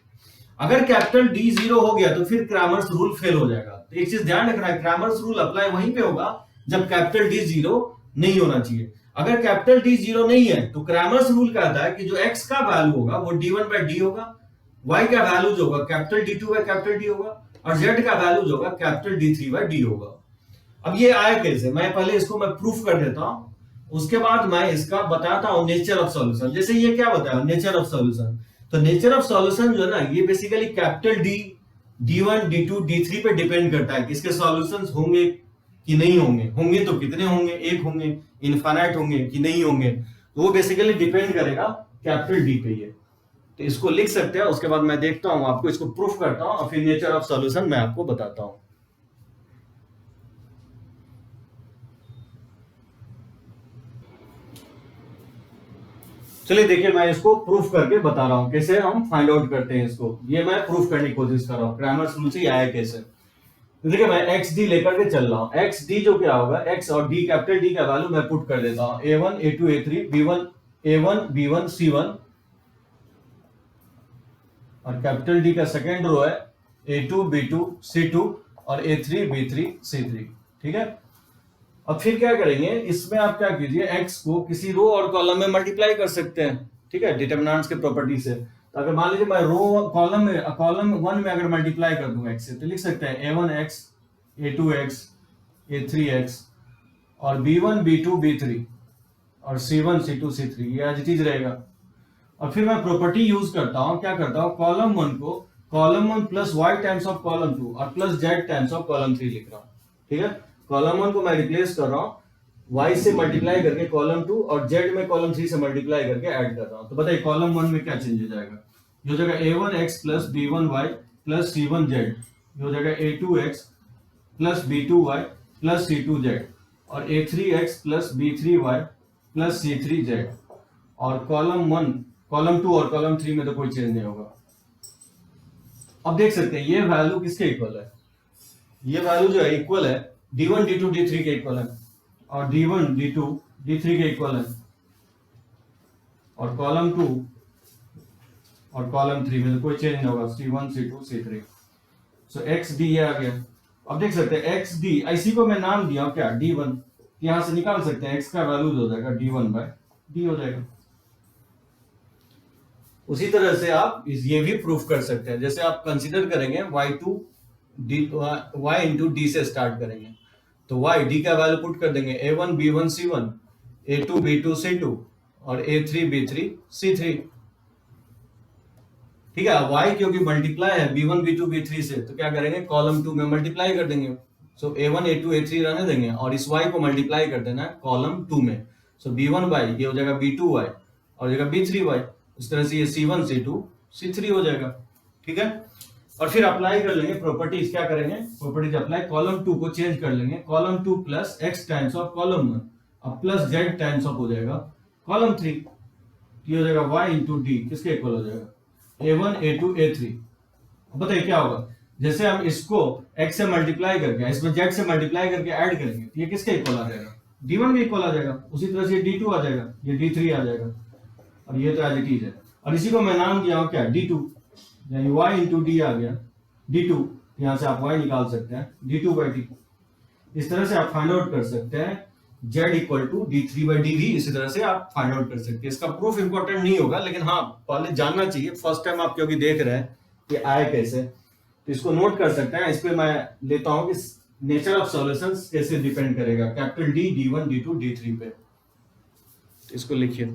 अगर कैपिटल D0 हो गया तो फिर क्रैमर्स रूल फेल हो जाएगा। तो एक चीज ध्यान रखना है, क्रैमर्स रूल अप्लाई वहीं पे होगा जब कैपिटल D0 नहीं होना चाहिए। अगर कैपिटल D0 नहीं है तो क्रैमर्स रूल कहता है कि जो x का वैल्यू होगा वो D1/D होगा, y का वैल्यू जो होगा कैपिटल D2/D होगा, और z का वैल्यू जो होगा कैपिटल D3/D होगा। अब ये आया कैसे, मैं पहले इसको मैं प्रूफ कर देता हूं, उसके बाद मैं इसका बताता हूं नेचर ऑफ सॉल्यूशन। जैसे ये क्या बताया, नेचर ऑफ सॉल्यूशन। तो नेचर ऑफ सॉल्यूशन जो है ना, ये basically capital D, D1 D2 D3 पे डिपेंड करता है कि इसके सॉल्यूशंस होंगे कि नहीं होंगे, होंगे तो कितने होंगे, एक होंगे, इनफाइनाइट होंगे कि नहीं होंगे, तो वो बेसिकली डिपेंड करेगा कैपिटल डी पे। ये तो इसको लिख सकते हैं, उसके बाद मैं देखता हूं आपको इसको प्रूफ करता हूं और फिर नेचर ऑफ सॉल्यूशन मैं आपको बताता हूं। चलिए देखिए, मैं इसको प्रूफ करके बता रहा हूं कैसे हम फाइंड आउट करते हैं इसको। ये मैं प्रूफ करने की कोशिश कर रहा हूं क्रैमर्स रूल से आया कैसे। तो देखिए मैं एक्स डी लेकर के चल रहा हूं, एक्स डी जो क्या होगा, एक्स और डी कैपिटल डी का वैल्यू मैं पुट कर देता हूं, A1 A2 A3 B1 A1 B1 C1, और कैपिटल डी का सेकेंड रो है A2 B2 C2 और A3 B3 C3। ठीक है, अब फिर क्या करेंगे, इसमें आप क्या कीजिए, x को किसी रो और कॉलम में मल्टीप्लाई कर सकते हैं। ठीक है, डिटरमिनेंट्स के प्रॉपर्टी से। तो अगर मान लीजिए मैं रो कॉलम 1 में अगर मल्टीप्लाई कर दूं x से, तो लिख सकते हैं A1x A2x A3x और B1 B2 B3 और C1 C2 C3, ये एज इट इज रहेगा। और फिर मैं प्रॉपर्टी यूज करता हूं, क्या करता हूं, कॉलम 1 को column 1 plus y times of column 2 और plus z times of column 3 लिख रहा हूं। ठीक है, कॉलम 1 को मैं रिप्लेस कर रहा हूं y से मल्टीप्लाई करके कॉलम 2 और z में कॉलम 3 से मल्टीप्लाई करके ऐड कर रहा हूं। तो बताइए कॉलम 1 में क्या चेंज हो जाएगा, ये हो जाएगा A1x plus B1y plus C1z, ये हो जाएगा A2x plus B2y plus C2z और A3x plus B3y plus C3z। और कॉलम 1 कॉलम 2 और कॉलम 3 में तो कोई चेंज नहीं होगा। अब देख सकते हैं ये वैल्यू किसके इक्वल है, ये वैल्यू जो है इक्वल है D1 D2 D3 के इक्वल है, और D1 D2 D3 के इक्वल है, और कॉलम 2 और कॉलम 3 में तो कोई चेंज नहीं होगा, C1 C2 C3। सो एक्स डी आ गया। अब देख सकते हैं एक्स डी, इसी को मैं नाम दिया क्या D1, यहां से निकाल सकते हैं x का वैल्यू हो जाएगा D1/D हो जाएगा। उसी तरह से आप ये भी प्रूफ कर सकते हैं, जैसे आप कंसीडर करेंगे y इंटू डी से स्टार्ट करेंगे, तो y d का वैल्यू पुट कर देंगे A1 B1 C1 A2 B2 C2 और A3 B3 C3। ठीक है, y क्योंकि मल्टीप्लाई है B1 B2 B3 से, तो क्या करेंगे कॉलम 2 में मल्टीप्लाई कर देंगे। सो A1 A2 A3 रहने देंगे और इस y को मल्टीप्लाई कर देना है कॉलम 2 में। सो B1y ये हो जाएगा B2y और हो जाएगा B3y, इस तरह से ये C1 C2 C3 हो जाएगा। ठीक है, और फिर अप्लाई कर लेंगे प्रॉपर्टीज, क्या करेंगे प्रॉपर्टीज अप्लाई, कॉलम 2 को चेंज कर लेंगे, column 2 plus x times of column 1 अब प्लस जेड टाइम्स ऑफ हो जाएगा कॉलम 3, ये हो जाएगा y इंटू डी किसके इक्वल हो जाएगा a1 a2 a3। बताइए क्या होगा, जैसे हम इसको x से मल्टीप्लाई करके इसमें z से मल्टीप्लाई करके ऐड करेंगे तो ये किसके इक्वल आ जाएगा, d1 के इक्वल आ जाएगा। उसी तरह से d2 आ जाएगा, ये d3 आ जाएगा, और ये तो एज इट इज है। और इसी को मैं नाम दिया हूं क्या, d2, यानी y इंटू डी आ गया d2, यहां से आप y निकाल सकते हैं d2/d। इस तरह से आप फाइंड आउट कर सकते हैं z इक्वल टू d3/dv। इसी तरह से आप फाइंड आउट कर सकते हैं। इसका प्रूफ इंपॉर्टेंट नहीं होगा, लेकिन हाँ पहले जानना चाहिए, फर्स्ट टाइम आप क्योंकि देख रहे हैं कि आए कैसे, तो इसको नोट कर सकते हैं। इस पे मैं लेता हूं कि नेचर ऑफ सॉल्यूशंस कैसे डिपेंड करेगा capital D, D1, D2, D3 पे। तो इसको लिखिए,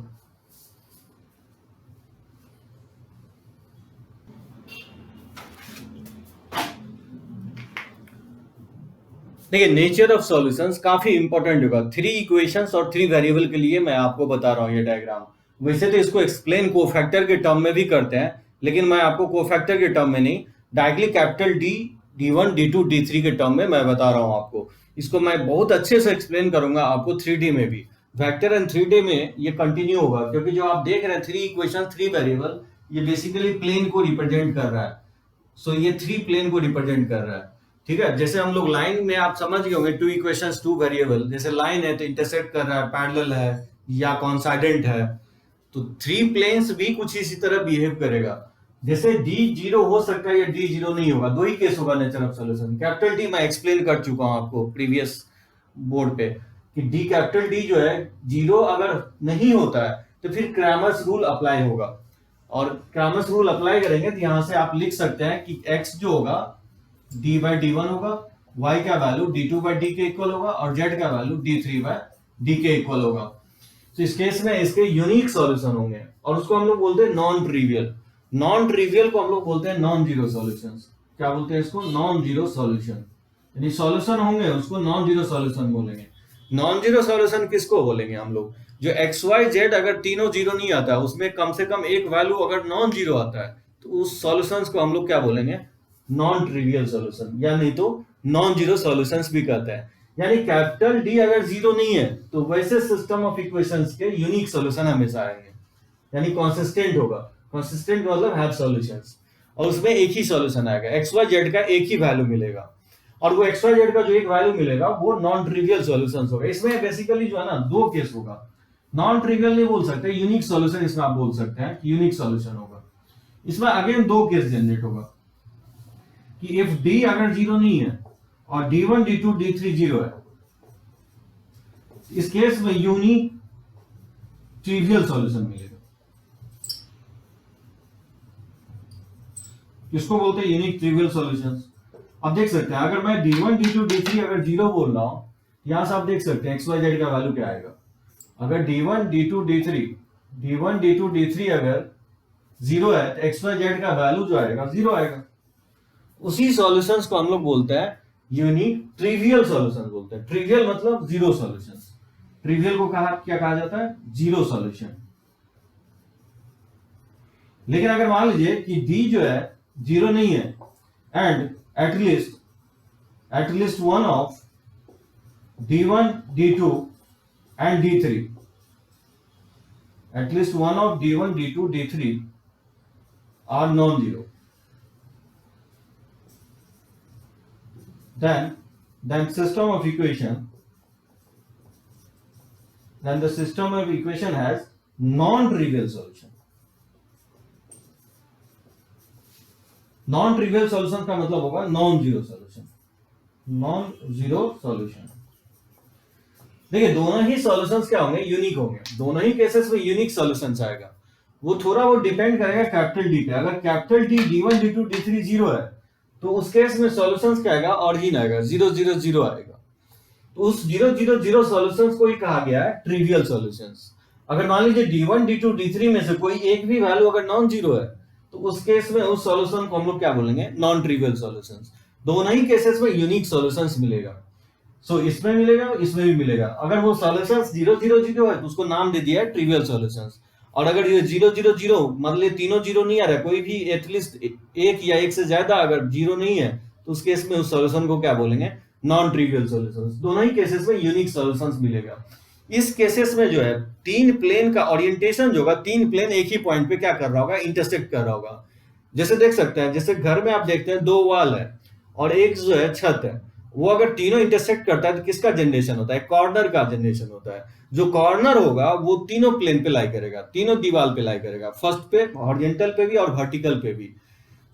देखिए नेचर ऑफ सॉल्यूशंस काफी इंपॉर्टेंट होगा। 3 इक्वेशंस और 3 वेरिएबल के लिए मैं आपको बता रहा हूं ये डायग्राम। वैसे तो इसको एक्सप्लेन कोफैक्टर के टर्म में भी करते हैं, लेकिन मैं आपको कोफैक्टर के टर्म में नहीं, directly capital D, D1, D2, D3 के टर्म में मैं बता रहा हूं आपको। इसको मैं बहुत अच्छे से एक्सप्लेन करूंगा आपको 3D में भी। वेक्टर एंड 3D में ये कंटिन्यू होगा, क्योंकि जो आप देख रहे हैं 3 इक्वेशन 3 वेरिएबल, ये बेसिकली प्लेन को रिप्रेजेंट कर रहा है। सो ये 3 प्लेन को रिप्रेजेंट कर रहा है, ठीक है। जैसे हम लोग लाइन में आप समझ गए होंगे 2 इक्वेशंस 2 वेरिएबल, जैसे लाइन है तो इंटरसेक्ट कर रहा है, पैरेलल है या कॉन्साइडेंट है, तो 3 प्लेन्स भी कुछ इसी तरह बिहेव करेगा। जैसे D 0 हो सकता है या D 0 नहीं होगा, 2 ही केस होगा nature of solution. Capital D मैं एक्सप्लेन कर चुका हूं आपको प्रीवियस बोर्ड पे कि D कैपिटल D जो है 0 अगर नहीं होता है तो फिर क्रैमर्स रूल अप्लाई होगा, और क्रैमर्स रूल अप्लाई करेंगे तो यहां से आप लिख सकते हैं कि x जो होगा d/d1 होगा, y का वैल्यू d2/d के इक्वल होगा, और z का वैल्यू d3/d के इक्वल होगा। तो इस केस में इसके यूनिक सॉल्यूशन होंगे, और उसको हम लोग बोलते हैं नॉन ट्रिवियल। नॉन ट्रिवियल को हम लोग बोलते हैं नॉन जीरो सॉल्यूशंस। क्या बोलते हैं इसको, नॉन जीरो सॉल्यूशन। यानी सॉल्यूशन होंगे उसको नॉन जीरो सॉल्यूशन बोलेंगे। नॉन जीरो सॉल्यूशन किसको बोलेंगे हम लोग, जो एक्स वाई जेड अगर तीनों जीरो नहीं आता है, उसमें कम से कम एक वैल्यू अगर नॉन जीरो आता है, तो उस सॉल्यूशंस को हम लोग क्या बोलेंगे, नॉन ट्रिवियल सॉल्यूशन, या नहीं तो नॉन जीरो सॉल्यूशंस भी कहते हैं। यानी कैपिटल डी अगर जीरो नहीं है तो वैसे सिस्टम ऑफ इक्वेशंस के यूनिक सॉल्यूशन हमेशा आएंगे, यानी कंसिस्टेंट होगा। कंसिस्टेंट मतलब हैव सॉल्यूशंस, और उसमें एक ही सॉल्यूशन आएगा, एक्स वाई जेड का एक ही वैल्यू मिलेगा, और वो एक्स वाई जेड का जो एक वैल्यू मिलेगा वो नॉन ट्रिवियल सॉल्यूशंस होगा। इसमें बेसिकली जो है ना 2 केस होगा, नॉन ट्रिवियल नहीं बोल सकते, यूनिक सॉल्यूशन इसमें आप बोल सकते हैं कि यूनिक सॉल्यूशन होगा। इसमें अगेन 2 केस जनरेट होगा कि इफ डी अगर जीरो नहीं है और d1 d2 d3 जीरो है, इस केस में यूनिक ट्रिवियल सॉल्यूशन मिलेगा। किसको बोलते हैं, यूनिक ट्रिवियल सॉल्यूशंस। अब देख सकते हैं अगर मैं d1 d2 d3 अगर जीरो बोल रहा हूं, यहां से आप देख सकते हैं xyz का वैल्यू क्या आएगा। अगर d1 d2 d3 अगर जीरो है तो xyz का वैल्यू जो आएगा जीरो आएगा। उसी सॉल्यूशंस को हम लोग बोलते हैं यूनिक ट्रिवियल सॉल्यूशन बोलते हैं। ट्रिवियल मतलब जीरो सॉल्यूशंस, ट्रिवियल को क्या कहा जाता है, जीरो सॉल्यूशन। लेकिन अगर मान लीजिए कि डी जो है जीरो नहीं है, and at least one of d1 d2 and d3, at least one of d1 d2 d3 are non-zero, then system of equation, then the system of equation has non-trivial solution. Non trivial solution का मतलब होगा non zero solution, non zero solution. देखिए दोनों ही solutions क्या होंगे, unique होंगे। दोनों ही cases में यूनिक सॉल्यूशंस आएगा। वो थोड़ा वो डिपेंड करेगा कैपिटल डी पे। अगर capital D d1 d2 d3 zero है तो उस केस में सॉल्यूशंस क्या आएगा, ऑरिजिन आएगा, 0 0 0 आएगा। तो उस 0 0 0 सॉल्यूशंस को ही कहा गया है ट्रिवियल सॉल्यूशंस। अगर मान लीजिए d1 d2 d3 में से कोई एक भी वैल्यू अगर नॉन जीरो है तो उस केस में उस सॉल्यूशन को हम लोग क्या बोलेंगे, नॉन ट्रिवियल सॉल्यूशंस। दोनों ही केसेस में यूनिक सॉल्यूशंस मिलेगा। सो इसमें मिलेगा, इसमें भी मिलेगा। अगर वो सॉल्यूशंस 0 0 0 है तो उसको नाम दे दिया है ट्रिवियल सॉल्यूशंस। और अगर ये 0 0 0 मतलब तीनों जीरो नहीं आ रहा है, कोई भी एटलीस्ट एक या एक से ज्यादा अगर जीरो नहीं है तो उस केस में उस सॉल्यूशन को क्या बोलेंगे, नॉन ट्रिवियल सॉल्यूशंस। दोनों ही केसेस में यूनिक सॉल्यूशंस मिलेगा। इस केसेस में जो है तीन प्लेन का ओरिएंटेशन जो होगा, तीन प्लेन एक ही पॉइंट पे क्या कर रहा होगा, इंटरसेक्ट कर रहा होगा। जैसे देख सकते हैं, जैसे घर में आप देखते हैं दो वॉल है और एक जो है छत है, वो अगर तीनों इंटरसेक्ट करता है तो किसका जनरेशन होता है, कॉर्नर का जनरेशन होता है। जो कॉर्नर होगा वो तीनों प्लेन पे लाई करेगा, तीनों दीवार पे लाई करेगा, फर्स्ट पे, हॉरिजॉन्टल पे भी और वर्टिकल पे भी।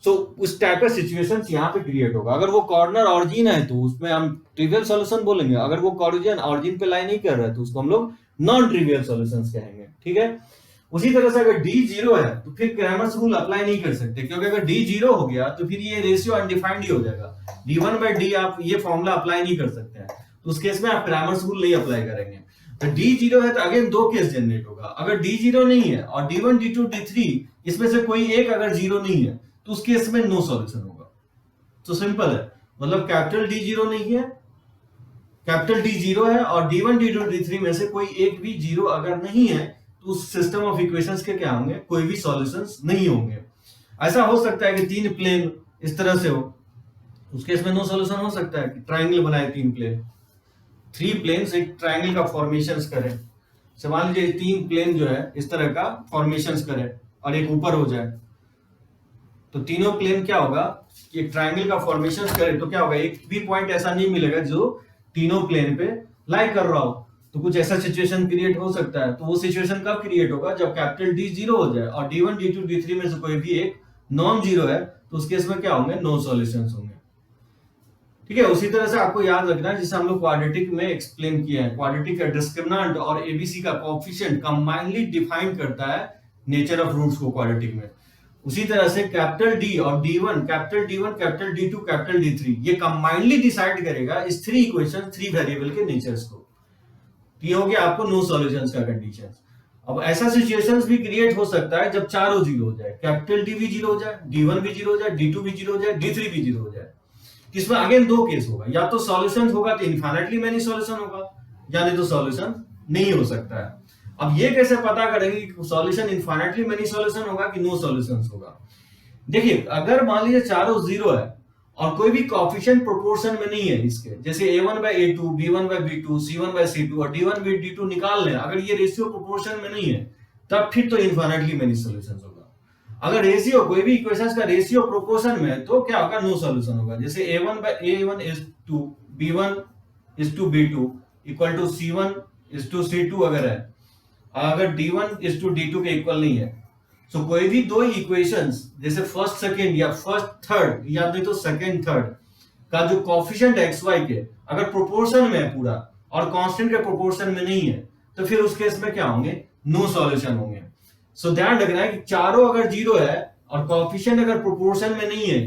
सो उस टाइप का सिचुएशन यहाँ पे क्रिएट होगा। अगर वो कॉर्नर ऑरिजिन है तो उसमें हम ट्रिवियल सॉल्यूशन बोलेंगे, अगर वो कॉर्नर ऑरिजिन पे लाई नहीं कर रहा है तो उसको हम लोग नॉन ट्रिवियल सॉल्यूशंस कहेंगे। ठीक है, उसी तरह से अगर डी जीरो है तो फिर क्रैमर्स रूल अप्लाई नहीं कर सकते, क्योंकि अगर डी जीरो हो गया तो फिर ये रेशियो अनडिफाइंड ही हो जाएगा। डी वन बाई डी आप ये फॉर्मूला अप्लाई नहीं कर सकते हैं, तो उस केस में आप क्रैमर्स रूल नहीं अप्लाई करेंगे। तो डी जीरो है तो अगेन दो केस जनरेट होगा। अगर डी जीरो नहीं है और D one D two D three इसमें से कोई एक अगर जीरो नहीं है तो उस केस में नो सॉल्यूशन होगा। तो सिंपल है, मतलब कैपिटल डी जीरो नहीं है, कैपिटल डी जीरो है और D one D two D three में से कोई एक भी जीरो अगर नहीं है तो उस सिस्टम ऑफ इक्वेशंस के क्या होंगे, कोई भी सॉल्यूशंस नहीं होंगे। ऐसा हो सकता है कि तीन प्लेन इस तरह से हो, उस केस में नो सॉल्यूशन हो सकता है कि ट्राइंगल बनाए तीन प्लेन, थ्री प्लेन्स एक ट्राइंगल का फॉर्मेशंस करें। मान लीजिए तीन प्लेन जो है इस तरह का फॉर्मेशंस करें और एक ऊपर हो जाए, तो तीनों प्लेन क्या होगा कि एक ट्राइंगल का फॉर्मेशन करे तो क्या होगा, एक भी पॉइंट ऐसा नहीं मिलेगा जो तीनों प्लेन पे लाई कर रहा हो। तो कुछ ऐसा सिचुएशन क्रिएट हो सकता है। तो वो सिचुएशन कब क्रिएट होगा, जब कैपिटल डी जीरो हो जाए और D one D two D three में से कोई भी एक नॉन जीरो है, तो उस केस में क्या होंगे, नो सॉल्यूशंस होंगे। ठीक है, उसी तरह से आपको याद रखना है जिसे हम लोग क्वाड्रेटिक में एक्सप्लेन किया है, क्वाड्रेटिक का डिस्क्रिमिनेंट और एबीसी का कोएफिशिएंट कंबाइनली डिफाइन करता है नेचर ऑफ रूट्स को क्वाड्रेटिक में। उसी तरह से कैपिटल डी और D one, capital D one, capital D two, capital D three, ये कंबाइनली डिसाइड करेगा इस थ्री इक्वेशन, थ्री वेरिएबल के नेचर्स को। ये हो गया आपको नो सॉल्यूशंस का कंडीशन। अब ऐसा सिचुएशंस भी क्रिएट हो सकता है जब चारों जीरो हो जाए, कैपिटल डी भी जीरो हो जाए, डी वन भी जीरो हो जाए, डी टू भी जीरो हो जाए, डी थ्री भी जीरो हो जाए। इसमें अगेन दो केस होगा, या तो सॉल्यूशन होगा तो इनफाइनाइटली मेनी सॉल्यूशन होगा, या नहीं तो सॉल्यूशन नहीं हो सकता है। अब ये कैसे पता करेंगे कि सॉल्यूशन इनफाइनाइटली मेनी सॉल्यूशन होगा कि नो सॉल्यूशंस होगा। देखिए, अगर मान लीजिए चारों जीरो है और कोई भी कोएफिशिएंट प्रोपोर्शन में नहीं है इसके, जैसे a1 by a2, b1 by b2, c1 by c2 और d1 by d2 निकाल लें, अगर ये रेशियो प्रोपोर्शन में नहीं है तब फिर तो इनफाइनाइटली मेनी सॉल्यूशंस होगा। अगर रेशियो, कोई भी इक्वेशंस का रेशियो प्रोपोर्शन में है तो क्या होगा, नो सॉल्यूशन होगा। जैसे a1 by a1 is to b1 is to b2 equal to c1 is to c2 अगर है, अगर d1 is to d2 के इक्वल नहीं है, तो कोई भी दो इक्वेशंस जैसे फर्स्ट सेकेंड या फर्स्ट थर्ड या नहीं तो सेकेंड थर्ड का जो कोएफिशिएंट है एक्स वाई के, अगर प्रोपोर्शन में है पूरा और कांस्टेंट के प्रोपोर्शन में नहीं है, तो फिर उस केस में क्या होंगे, नो सॉल्यूशन होंगे। सो ध्यान रखना है कि चारों अगर जीरो है और कोएफिशिएंट अगर प्रोपोर्शन में नहीं है,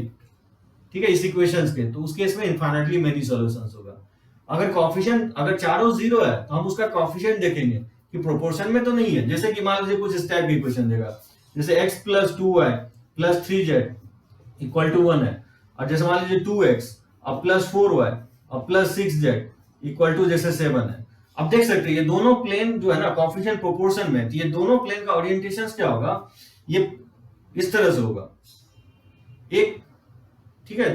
ठीक है, इस इक्वेशंस के, तो उस केस में इनफाइनाइटली मेनी सॉल्यूशंस होगा। अगर कोएफिशिएंट, अगर चारों जीरो है तो हम उसका कोएफिशिएंट देखेंगे कि प्रोपोर्शन में तो नहीं है। जैसे कि मान लीजिए कुछ इस टाइप की इक्वेशन देगा, जैसे x plus 2y plus 3z equal to 1 है, और जैसे मान लीजिए 2x और प्लस 4y और प्लस 6z इक्वल टू जैसे 7 है। अब देख सकते हैं ये दोनों प्लेन जो है ना कोएफिशिएंट प्रोपोर्शन में, तो ये दोनों प्लेन का ओरिएंटेशन क्या होगा, ये इस तरह से होगा एक, ठीक है,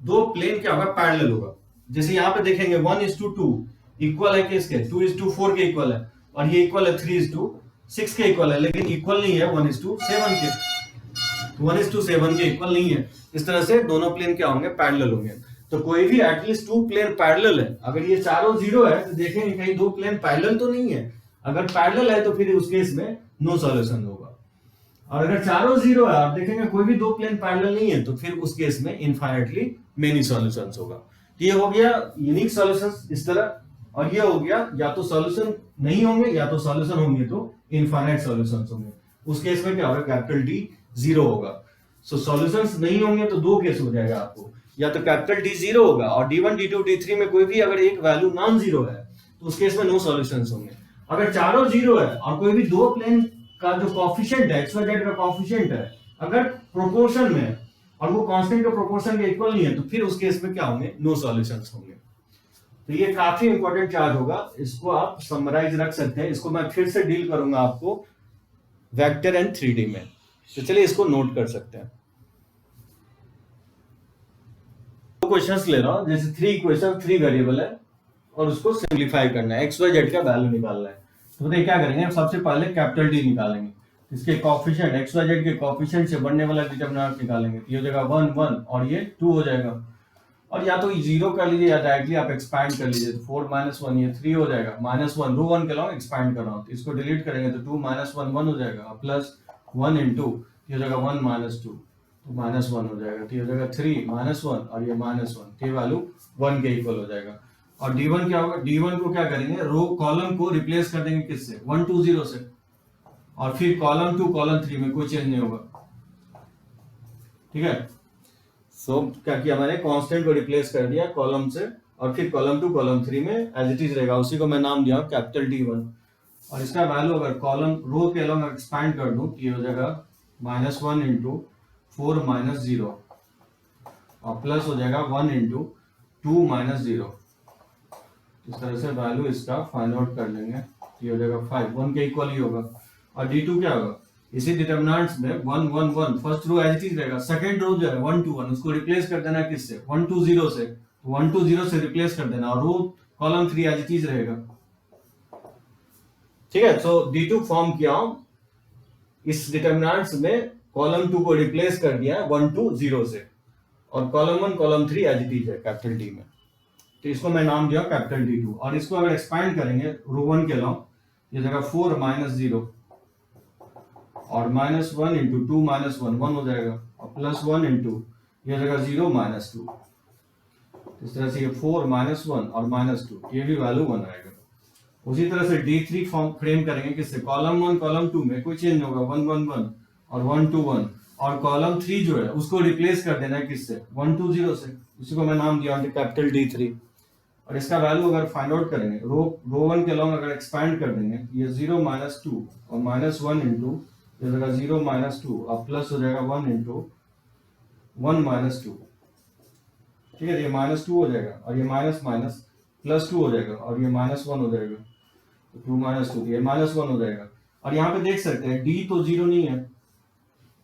दो प्लेन क्या होगा, पैरेलल होगा। जैसे यहाँ पे देखेंगे 1:2 इक्वल है किसके, 2:4 के इक्वल है, और ये इक्वल है 3:6 के इक्वल है, लेकिन इक्वल नहीं है 1:7 के, 1:7 के इक्वल नहीं है। इस तरह से दोनों प्लेन क्या होंगे, पैरेलल होंगे। तो कोई भी एटलीस्ट टू प्लेन पैरेलल है, अगर ये चारों जीरो है तो देखेंगे कहीं दो प्लेन पैरेलल तो नहीं है। अगर पैरेलल है तो फिर उस केस में नो सॉल्यूशन होगा, और अगर चारों जीरो है आप देखेंगे कोई भी दो प्लेन पैरेलल नहीं है, तो फिर उस केस में इनफाइनाइटली मेनी सॉल्यूशंस होगा। तो ये हो गया यूनिक सॉल्यूशंस इस तरह, और ये हो गया या तो सॉल्यूशन नहीं होंगे या तो सॉल्यूशन होंगे तो इनफाइनाइट सॉल्यूशंस होंगे। उस केस में क्या होगा, कैपिटल डी जीरो होगा। सो सॉल्यूशंस नहीं होंगे तो दो केस हो जाएगा आपको, या तो कैपिटल डी जीरो होगा और d1 d2 d3 में कोई भी अगर एक वैल्यू नॉन जीरो है तो उस केस में नो सॉल्यूशंस होंगे। अगर चारों जीरो है और कोई भी दो प्लेन का जो कोएफिशिएंट है, xyz का कोएफिशिएंट है, अगर प्रोपोर्शन में है और वो कांस्टेंट के प्रोपोर्शन के इक्वल नहीं है, तो फिर उस केस में क्या होंगे, नो सॉल्यूशंस होंगे। तो ये काफी इंपॉर्टेंट चार्ज होगा, इसको आप समराइज रख सकते हैं। इसको मैं फिर से डील करूंगा आपको वेक्टर एंड 3D में, तो चलिए इसको नोट कर सकते हैं। क्वेश्चंस ले रहा हूं, जैसे 3 इक्वेशन 3 वेरिएबल है और उसको सिंप्लीफाई करना है, एक्स वाई जेड का वैल्यू निकालना है। तो बताइए क्या करेंगे, सबसे पहले कैपिटल डी निकालेंगे, इसके कोएफिशिएंट एक्स वाई जेड के कोएफिशिएंट से बनने वाला डिटरमिनेंट निकालेंगे, तो ये हो जाएगा 1 1 और ये 2 हो जाएगा। और या तो जीरो कर लीजिए या डायरेक्टली आप एक्सपैंड कर लीजिए, तो 4 - 1 ये 3 हो जाएगा, -1 रो 1 के अलावा एक्सपैंड कर रहा हूँ, तो इसको डिलीट करेंगे तो 2 - 1 1 हो जाएगा, प्लस 1 इंटू ये हो जाएगा 1 - 2 तो -1 हो जाएगा, तो ये हो जाएगा 3 - 1 और ये -1, ये वैल्यू 1 के इक्वल हो जाएगा। और d1 क्या होगा, d1 को क्या करेंगे, रो कॉलम को रिप्लेस कर देंगे किससे, 1 2 0 से, और फिर कॉलम 2 कॉलम 3 में कोई चेंज नहीं होगा, ठीक है। सो क्या किया मैंने, कांस्टेंट को रिप्लेस कर दिया कॉलम से, और फिर कॉलम 2 कॉलम 3 में एज इट इज रहेगा, उसी को मैं नाम दिया कैपिटल D1। और इसका वैल्यू अगर कॉलम रो के अलावा एक्सपैंड कर दूं तो ये हो जाएगा -1 इंटू 4 - 0 और प्लस हो जाएगा 1 इंटू 2 - 0। इस तरह से वैल्यू इसका फाइंड आउट कर लेंगे, ये हो जाएगा 5, 1 के इक्वल ही होगा। और D2 क्या होगा, इसी डिटरमिनेंट्स में 1 1 1 first row as it is रहेगा, सेकंड रो जो है 1 2 1 उसको रिप्लेस कर देना है किससे, 1 2 0 से, 1 2 0 से रिप्लेस कर देना, और row column 3 as it is रहेगा, ठीक है। सो D2 फॉर्म किया, इस डिटरमिनेंट्स में कॉलम 2 को रिप्लेस कर दिया 1 2 0 से, और column 1 column 3 as it is है कैपिटल D में, तो इसको मैं नाम दिया कैपिटल D2। और इसको अगर एक्सपैंड करेंगे रो 1 के अलावा, ये जगह 4 - 0 और -1 इंटू 2 - 1 1 हो जाएगा, और प्लस 1 इंटू ये जगह 0 - 2, इस तरह से ये 4 - 1 और -2 ये भी वैल्यू 1 आएगा। उसी तरह से D3 फॉर्म फ्रेम करेंगे किससे, कॉलम 1 कॉलम 2 में कोई चेंज होगा, 1 1 1 और 1 2 1, और कॉलम 3 जो है उसको रिप्लेस कर देना है किससे, 1 2 0 से, उसी को मैं नाम दिया कैपिटल D3। और इसका वैल्यू अगर फाइंड आउट करेंगे, रो 1 के अलावा अगर एक्सपैंड कर देंगे, ये 0 - 2 और -1 इंटू ये जगह 0 - 2 और प्लस हो जाएगा 1 इंटू 1 - 2, ठीक है। ये -2 हो जाएगा, और ये माइनस माइनस +2 हो जाएगा, और ये -1 हो जाएगा, तो 2 - 2 ये -1 हो जाएगा। और यहाँ पे देख सकते हैं D तो 0 नहीं है,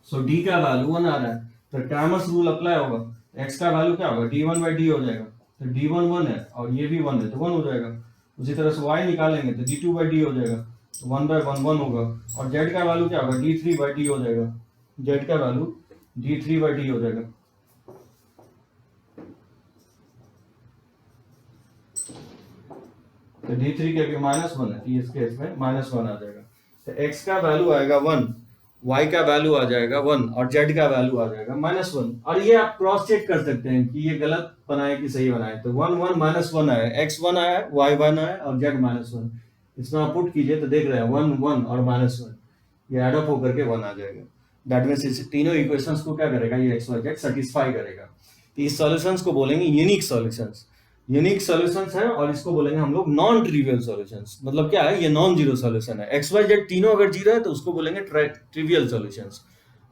सो D का वैल्यू 1 आ रहा है, तो क्रैमर्स रूल अप्लाई होगा, x का वैल्यू क्या होगा, D1/D हो जाएगा, तो D1 1 है और ये भी 1 है तो 1 हो जाएगा। उसी तरह से y निकालेंगे तो D2/D हो जाएगा, तो 1/1 1 होगा। और z का वैल्यू क्या होगा, D3/D हो जाएगा, z का वैल्यू D3/D हो जाएगा। तो D3 के अभी -1 है, तो इस केस में -1 आ जाएगा, तो x का वैल्यू आएगा 1, y का वैल्यू आ जाएगा 1 और z का वैल्यू आ जाएगा -1। और ये आप क्रॉस चेक कर सकते हैं कि ये गलत बनाए कि सही बनाए, तो 1 1 -1 आया, x 1 आया, y 1 आया और z -1, इसमें आप पुट कीजिए तो देख रहे हैं 1 1 और -1 ये एड अप होकर के 1 आ जाएगा। दैट मींस इस तीनों इक्वेशंस को क्या करेगा, ये x y z सेटिस्फाई करेगा। तो इस सॉल्यूशंस को बोलेंगे यूनिक सॉल्यूशंस, यूनिक सॉल्यूशंस है, और इसको बोलेंगे हम लोग नॉन ट्रिवियल सॉल्यूशंस। मतलब क्या है, ये नॉन जीरो सॉल्यूशन है, एक्स वाई जेड तीनों अगर जीरो है तो उसको बोलेंगे ट्रिवियल सॉल्यूशंस,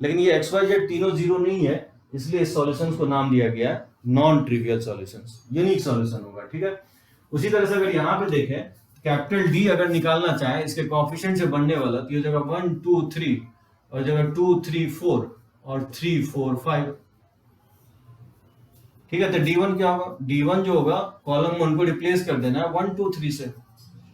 लेकिन ये एक्स वाई जेड तीनों जीरो नहीं है, इसलिए इस सॉल्यूशंस को नाम दिया गया non trivial solutions, unique solution होगा, ठीक है। उसी तरह से अगर यहाँ पे देखें, कैपिटल डी अगर निकालना चाहे इसके कोएफिशिएंट से बनने वाला, तो ये जगह 1 2 3 और जगह 2 3 4 और 3 4 5, ठीक है। तो D1 क्या होगा, D1 जो होगा कॉलम 1 को रिप्लेस कर देना है 1 2 3 से,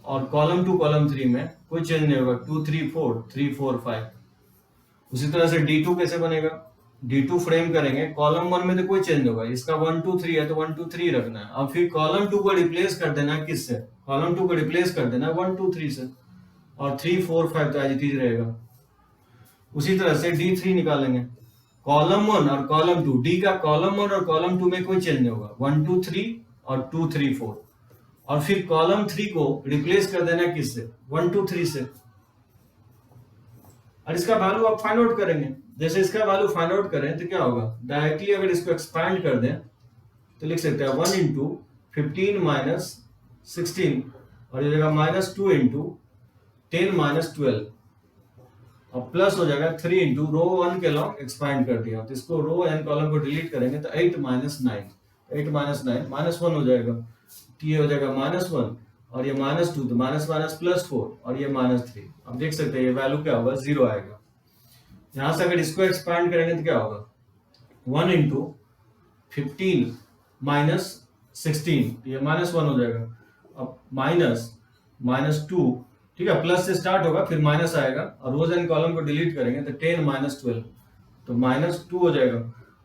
और कॉलम 2 कॉलम 3 में कोई चेंज नहीं होगा, 2 3 4 3 4 5। उसी तरह से D2 कैसे बनेगा, D2 फ्रेम करेंगे, कॉलम 1 में तो कोई चेंज होगा, इसका 1 2 3 है तो 1 2 3 रखना है, और फिर कॉलम 2 को रिप्लेस कर देना है किससे, कॉलम 2 को रिप्लेस कर देना है 1 2 3 से, और 3 4 5 तो एज इट इज रहेगा। उसी तरह से D3 निकालेंगे, कॉलम 1 और कॉलम 2, डी का कॉलम 1 और कॉलम 2 में कोई चेंज नहीं होगा, 1 2 3 और 2 3 4, और फिर कॉलम 3 को रिप्लेस कर देना किससे, 1 2 3 से, और इसका वैल्यू आप फाइंड आउट करेंगे। जैसे इसका वैल्यू फाइंड आउट करें तो क्या होगा, डायरेक्टली अगर इसको एक्सपैंड कर दें तो लिख सकते हैं 1 इंटू 15 माइनस 16 और ये जगह -2 इंटू 10 माइनस 12 और प्लस हो जाएगा 3 इंटू रो 1 के अलावा एक्सपैंड कर दिया, तो इसको रो एंड कॉलम को डिलीट करेंगे तो 8 माइनस 9 -1 हो जाएगा, तो ये हो जाएगा -1 और ये -2 तो माइनस माइनस +4 और ये -3। अब देख सकते हैं ये वैल्यू क्या होगा, 0 आएगा। यहां से अगर इसको एक्सपैंड करेंगे तो क्या होगा, 1 इंटू 15 माइनस 16 ये -1 हो जाएगा, अब -2, ठीक है, प्लस से स्टार्ट होगा फिर माइनस आएगा और रोज एंड कॉलम को डिलीट करेंगे तो 10 - 12 तो -2 हो जाएगा।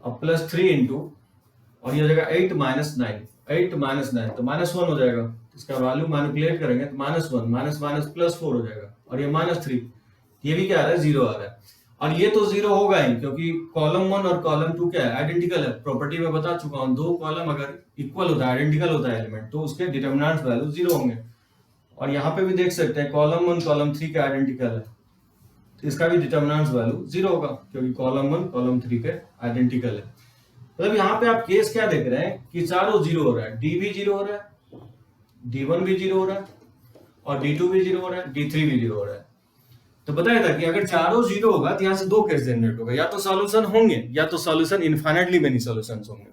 अब +3 इंटू और ये हो जाएगा 8 - 9, 8 - 9 तो -1 हो जाएगा। इसका वैल्यू मैनिपुलेट करेंगे तो -1 माइनस माइनस +4 हो जाएगा और ये -3, ये भी क्या आ रहा है, 0 आ रहा है। और ये तो 0 होगा ही क्योंकि कॉलम 1 और कॉलम 2 क्या है, आइडेंटिकल है। प्रॉपर्टी में बता चुका हूँ, दो कॉलम अगर इक्वल होता है, आइडेंटिकल होता है एलिमेंट, तो उसके डिटरमिनेंट वैल्यू 0 होंगे। और यहाँ पे भी देख सकते हैं कॉलम 1 कॉलम 3 के आइडेंटिकल है, तो इसका भी डिटरमिनेंट वैल्यू 0 होगा क्योंकि कॉलम 1 कॉलम 3 के आइडेंटिकल है। मतलब यहाँ पे आप केस क्या देख रहे हैं कि चारों 0 हो रहा है, डी भी 0 हो रहा है, D1 भी 0 हो रहा है और D2 भी 0 हो रहा है, D3 भी 0 हो रहा है। तो बताया था कि अगर चारों 0 होगा तो यहाँ से दो केस जनरेट होगा, या तो सॉल्यूशन होंगे या तो सॉल्यूशन इनफाइनाइटली मेनी सॉल्यूशंस होंगे।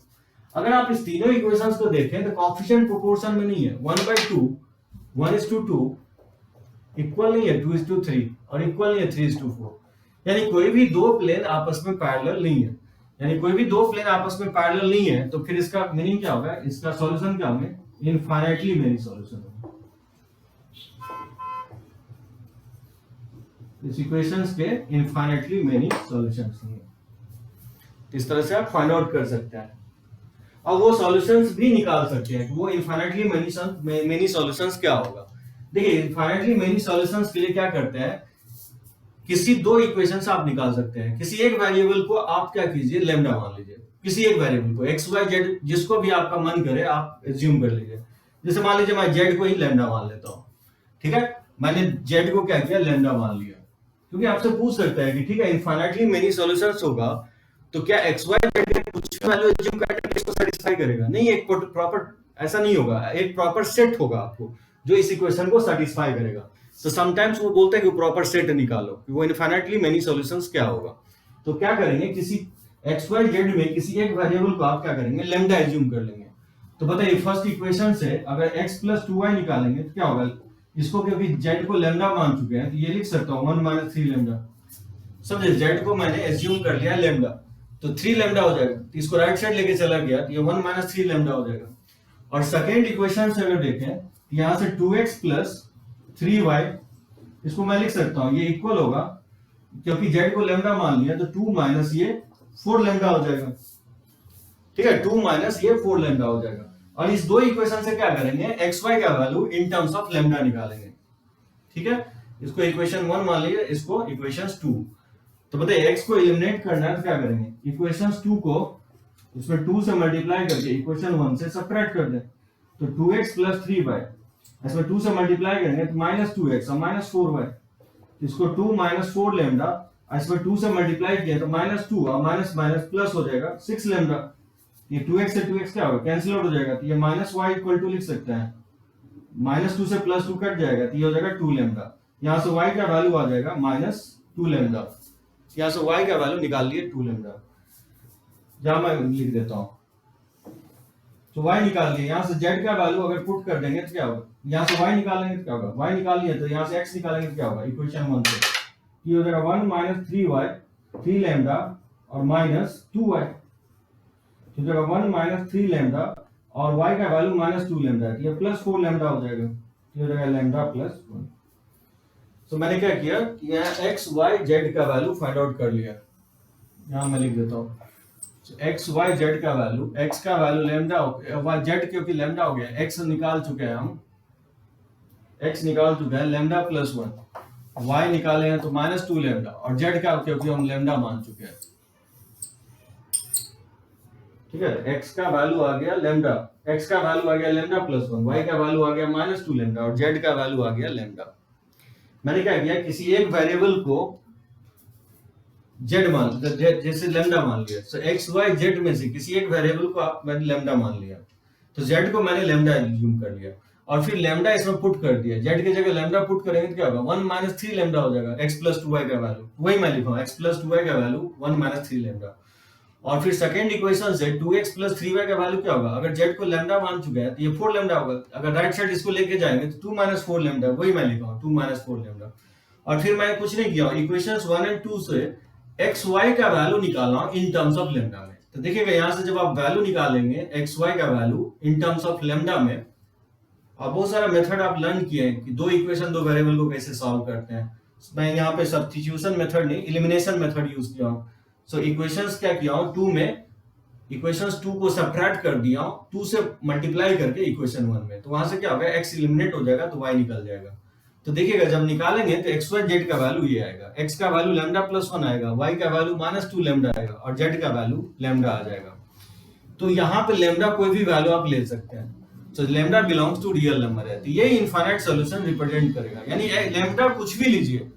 अगर आप इस तीनों इक्वेशंस को देखें तो कोएफिशिएंट प्रोपोर्शन में नहीं है, 1/2, 1:2 इक्वल नहीं है 2:3 और इक्वल नहीं है 3:4। यानी कोई भी दो प्लेन आपस में पैरेलल नहीं है, यानी कोई भी दो प्लेन आपस में पैरेलल नहीं है, तो फिर इसका मीनिंग क्या होगा, इसका सॉल्यूशन क्या होंगे, इनफाइनाइटली मेनी सॉल्यूशन होंगे। इस इक्वेशंस के इनफाइनाइटली मेनी सॉल्यूशंस होंगे। इस तरह से आप फाइंड आउट कर सकते हैं और वो सॉल्यूशंस भी निकाल सकते हैं कि वो इनफाइनाइटली मेनी सॉल्यूशंस क्या होगा। देखिए इनफाइनाइटली मेनी सॉल्यूशंस के लिए क्या करते हैं, किसी दो इक्वेशंस आप निकाल सकते हैं। किसी एक वेरिएबल को आप क्या कीजिए, लैम्डा मान लीजिए, किसी एक वेरिएबल को x y z जिसको भी आपका मन करे आप एज्यूम कर लीजिए। जैसे मान लीजिए मैं z को ही लैम्डा मान लेता हूँ, ठीक है, मैंने z को क्या किया, लैम्डा मान लिया, क्योंकि आपसे पूछ सकता है कि ठीक है इनफाइनाइटली मेनी सॉल्यूशंस होगा तो क्या x y z के कुछ वैल्यू एज्यूम करके इसको सेटिस्फाई करेगा, नहीं, एक प्रॉपर ऐसा नहीं होगा, एक प्रॉपर सेट होगा आपको जो इस इक्वेशन को सेटिस्फाई करेगा। तो समटाइम्स वो बोलते हैं कि प्रॉपर सेट निकालो कि वो इनफाइनाइटली मेनी सॉल्यूशंस क्या होगा। तो क्या करेंगे, किसी x y z में किसी एक वेरिएबल को आप क्या करेंगे, लैम्डा एज्यूम कर लेंगे। तो बताइए फर्स्ट इक्वेशन से अगर x + 2y निकालेंगे तो क्या होगा, इसको क्योंकि z को लैम्डा मान चुके हैं तो ये लिख सकता हूं 1 - 3 लैम्डा। समझे, z को मैंने एज्यूम कर लिया लैम्डा तो 3 लैम्डा हो जाएगा, तो इसको राइट साइड लेके चला गया तो ये 1 - 3 लैम्डा हो जाएगा। और सेकेंड इक्वेशन से अगर देखें यहां से 2x + 3y, इसको मैं लिख सकता हूं ये इक्वल होगा, क्योंकि z को लैम्डा मान लिया तो 2 - ये 4 लैम्डा हो जाएगा, ठीक है, 2 - ये 4 लैम्डा हो जाएगा। और इस दो इक्वेशन से क्या करेंगे, एक्स वाई का value in terms of lambda निकालेंगे, ठीक है। इसको इक्वेशन 1 मान लीजिए, इसको इक्वेशन 2। तो बताइए x को एलिमिनेट करना है तो क्या करेंगे, इक्वेशन 2 को इसमें 2 से मल्टीप्लाई करके इक्वेशन 1 से सबट्रैक्ट कर दें, तो 2x + 3y, इसमें 2 से मल्टीप्लाई करेंगे तो -2x और -4y, इसको 2 - 4 लैम्डा, इसमें 2 से मल्टीप्लाई किया तो -2 और माइनस माइनस प्लस हो जाएगा 6 लैम्डा। ये 2x से 2x क्या होगा, कैंसिल आउट हो जाएगा, तो ये -y = लिख सकते हैं, -2 से +2 कट जाएगा तो ये हो जाएगा 2 लैम्डा। यहां से y का वैल्यू आ जाएगा -2 लैम्डा, यहां से y का वैल्यू निकाल लिए 2 लैम्डा, जहां मैं लिख देता हूं, तो y निकाल लिए। यहां से z का वैल्यू अगर पुट कर देंगे तो क्या होगा, यहां से y निकालेंगे तो क्या होगा, y निकाल लिए तो यहां से x निकालेंगे तो क्या होगा, इक्वेशन 1 से ये हो जाएगा 1 - 3y 3 लैम्डा और -2y, तो जगह 1 - 3 लैम्डा और y का वैल्यू -2 लैम्डा है, ये +4 लैम्डा हो जाएगा, ये हो जाएगा लैम्डा +1। तो मैंने क्या किया कि यहाँ x y z का वैल्यू फाइंड आउट कर लिया, यहाँ मैं लिख देता हूँ x y z का वैल्यू, x का वैल्यू लैम्डा हो गया, z क्योंकि लैम्डा हो गया, x निकाल चुके हैं हम, x निकाल चुके हैं लैम्डा +1, y निकाले हैं तो -2 लैम्डा और z का क्योंकि हम लैम्डा मान चुके हैं, ठीक है। x का वैल्यू आ गया लैम्डा, x का वैल्यू आ गया लैम्डा +1, y का वैल्यू आ गया -2 लैम्डा और z का वैल्यू आ गया लैम्डा। मैंने क्या किया, किसी एक वेरिएबल को z मान, जैसे लैम्डा मान लिया, तो x y z में से किसी एक वेरिएबल को आप मैंने लैम्डा मान लिया, तो z को मैंने लैम्डा एज्यूम कर लिया और फिर लैम्डा इसमें पुट कर दिया, z की जगह लैम्डा पुट करेंगे तो क्या होगा, 1 - 3 लैम्डा हो जाएगा, x + 2y का वैल्यू, वही मैं लिखा हूं x + 2y का वैल्यू 1 - 3 लैम्डा। और फिर सेकंड इक्वेशन से 2x + 3y का वैल्यू क्या होगा, अगर z को लैम्डा मान चुके हैं तो ये 4 लैम्डा होगा, अगर राइट साइड इसको लेके जाएंगे तो 2 - 4 लैम्डा, वही मैं लिखा हूं 2 - 4 लैम्डा। और फिर मैंने कुछ नहीं किया, इक्वेशंस 1 और 2 से x y का वैल्यू निकालना इन टर्म्स ऑफ लैम्डा में। तो देखिएगा यहां से जब आप वैल्यू निकालेंगे x y का value in terms of lambda में, और बहुत सारा मेथड आप लर्न किए हैं कि दो इक्वेशन दो वेरिएबल को कैसे सॉल्व करते हैं। मैं यहाँ पे सब्स्टिट्यूशन मेथड नहीं, एलिमिनेशन मेथड यूज किया हूँ। सो इक्वेशंस क्या किया हूँ, 2 में इक्वेशंस 2 को सब्ट्रैक्ट कर दिया हूँ, 2 से मल्टीप्लाई करके इक्वेशन 1 में, तो वहां से क्या होगा, x एलिमिनेट हो जाएगा तो y निकल जाएगा। तो देखिएगा जब निकालेंगे तो एक्स वाई जेड का वैल्यू ये आएगा, x का वैल्यू लैम्डा प्लस 1 आएगा, y का वैल्यू -2 लैम्डा आएगा और z का वैल्यू लैम्डा आ जाएगा। तो यहाँ पे लैम्डा कोई भी वैल्यू आप ले सकते हैं, तो lambda belongs to real number है, तो ये इनफाइनाइट सॉल्यूशन रिप्रेजेंट करेगा। यानी लैम्डा कुछ भी लीजिए,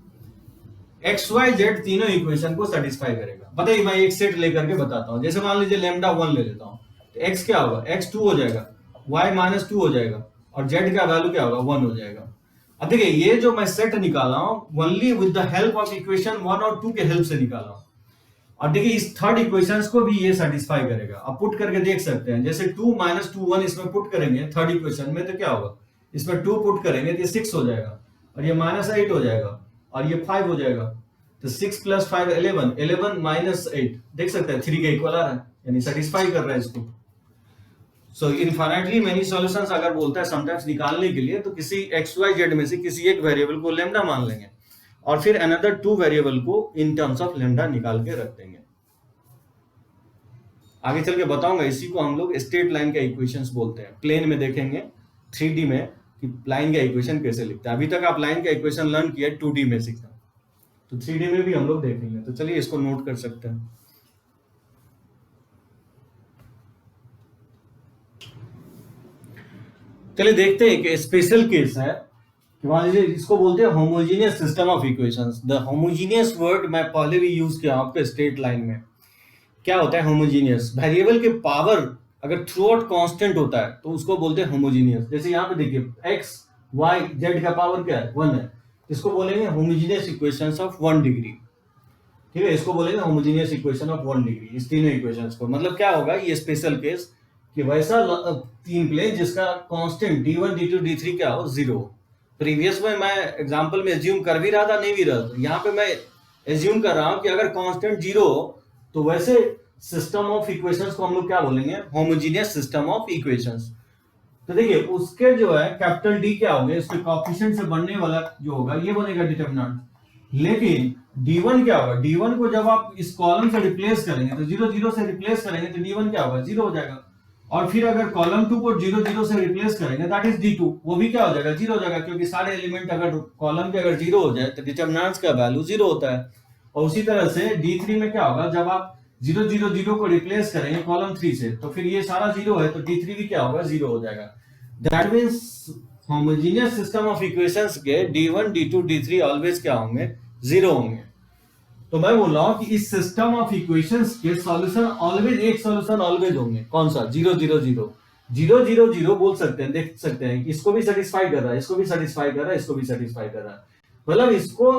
एक्स वाई जेड तीनों इक्वेशन को सेटिस्फाई करेगा। बताइए, मैं एक सेट लेकर के बताता हूँ। जैसे मान लीजिए लैम्डा 1 ले लेता हूँ, तो x क्या होगा, x 2 हो जाएगा, y -2 हो जाएगा और z का वैल्यू क्या होगा, 1 हो जाएगा। अब देखिए ये जो मैं सेट निकाला हूँ only with the help of equation 1 और 2 के हेल्प से निकाला हूँ। और देखिए इस थर्ड इक्वेशंस को भी ये सेटिस्फाई करेगा। अब पुट करके देख सकते हैं, जैसे 2 -2 1 इसमें पुट करेंगे थर्ड इक्वेशन में, तो क्या होगा, इसमें 2 पुट करेंगे तो ये 6 हो जाएगा और ये -8 हो जाएगा और ये 5 हो जाएगा। तो 6 + 5 11, 11 - 8 देख सकते हैं 3 के इक्वल आ रहा है, यानी सेटिस्फाई कर रहा है इसको। सो इनफाइनाइटली मेनी सॉल्यूशंस अगर बोलता है समटाइम्स निकालने के लिए, तो किसी एक्स वाई जेड में से किसी एक वेरिएबल को लैम्डा मान लेंगे और फिर अनदर 2 वेरिएबल को इन टर्म्स ऑफ लैम्डा निकाल के रख देंगे। आगे चल के बताऊंगा, इसी को हम लोग स्ट्रेट लाइन का इक्वेशंस बोलते हैं। प्लेन में देखेंगे 3D में कि लाइन का इक्वेशन कैसे लिखते हैं। अभी तक आप लाइन का इक्वेशन लर्न किया 2D में सीखा, तो 3D में भी हम लोग देखेंगे। तो चलिए इसको नोट कर सकते हैं। चलिए देखते हैं कि स्पेशल केस है कि मान लीजिए इसको बोलते हैं homogeneous system of equations. The homogeneous word मैं पहले भी यूज किया आपके स्ट्रेट लाइन में। क्या होता है होमोजेनियस, वेरिएबल के पावर अगर थ्रू आउट कांस्टेंट होता है तो उसको बोलते हैं होमोजेनियस। जैसे यहाँ पे देखिए x y z का पावर क्या है, 1 है, इसको बोलेंगे होमोजेनियस इक्वेशंस ऑफ 1 डिग्री। ठीक है, इसको बोलेंगे होमोजेनियस इक्वेशन ऑफ 1 डिग्री, इस तीनों इक्वेशंस को। मतलब क्या होगा ये स्पेशल केस कि वैसा तीन प्लेन जिसका कांस्टेंट d1 d2 d3 क्या हो, 0। प्रीवियस में मैं एग्जांपल में एज्यूम कर भी रहा था, नहीं भी रहा था, यहाँ पे मैं एज्यूम कर रहा हूं कि अगर कांस्टेंट 0 हो तो वैसे सिस्टम ऑफ इक्वेशंस को हम लोग क्या बोलेंगे, होमोजेनियस सिस्टम ऑफ इक्वेशंस। तो देखिए उसके जो है कैपिटल डी क्या होंगे, इसके कोएफिशिएंट से बनने वाला जो होगा ये बनेगा डिटरमिनेंट। लेकिन d1 क्या होगा, d1 को जब आप इस कॉलम से रिप्लेस करेंगे तो 0 0 से रिप्लेस करेंगे तो d1 क्या होगा, 0 हो जाएगा। और फिर अगर कॉलम 2 को 0 0 से रिप्लेस करेंगे दैट इज d2, वो भी क्या हो जाएगा, 0 हो जाएगा, क्योंकि सारे एलिमेंट अगर कॉलम के अगर 0 हो जाए तो डिटरमिनेंट्स का वैल्यू 0 होता है। और उसी तरह से d3 में क्या होगा, जब आप 0 0 0 को रिप्लेस करेंगे कॉलम 3 से तो फिर ये सारा 0 है, तो d3 भी क्या होगा, 0 हो जाएगा। That means homogeneous system of equations के d1 d2 d3 ऑलवेज क्या होंगे, 0 होंगे। तो मैं बोल रहा हूं कि इस सिस्टम ऑफ इक्वेशंस के सॉल्यूशन ऑलवेज, एक सॉल्यूशन ऑलवेज होंगे, कौन सा, 0 0 0 0 0 0 बोल सकते हैं, देख सकते हैं कि इसको भी सेटिस्फाई कर रहा है, इसको भी सेटिस्फाई कर रहा है, इसको भी सेटिस्फाई कर रहा है। मतलब इसको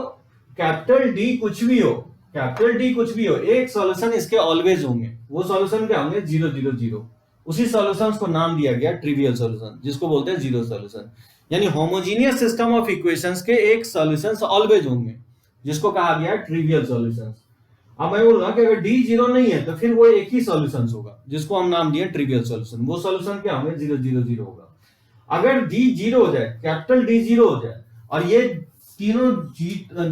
कैपिटल डी कुछ भी हो, कैपिटल डी कुछ भी हो, एक सॉल्यूशन इसके ऑलवेज होंगे। वो सॉल्यूशन क्या होंगे, 0 0 0। उसी सॉल्यूशंस को नाम दिया गया ट्रिवियल सॉल्यूशन, जिसको बोलते हैं जीरो सॉल्यूशन। यानी होमोजेनियस सिस्टम ऑफ इक्वेशंस के एक सॉल्यूशंस ऑलवेज होंगे, जिसको कहा गया ट्रिवियल सॉल्यूशंस। अब मैं बोल रहा हूं कि अगर डी 0 नहीं है तो फिर वो एक ही सॉल्यूशन होगा, जिसको हम नाम दिए ट्रिवियल सॉल्यूशन। वो सॉल्यूशन क्या होंगे, 0 0 0 होगा। अगर डी 0 हो जाए, कैपिटल डी 0 हो जाए और ये तीनों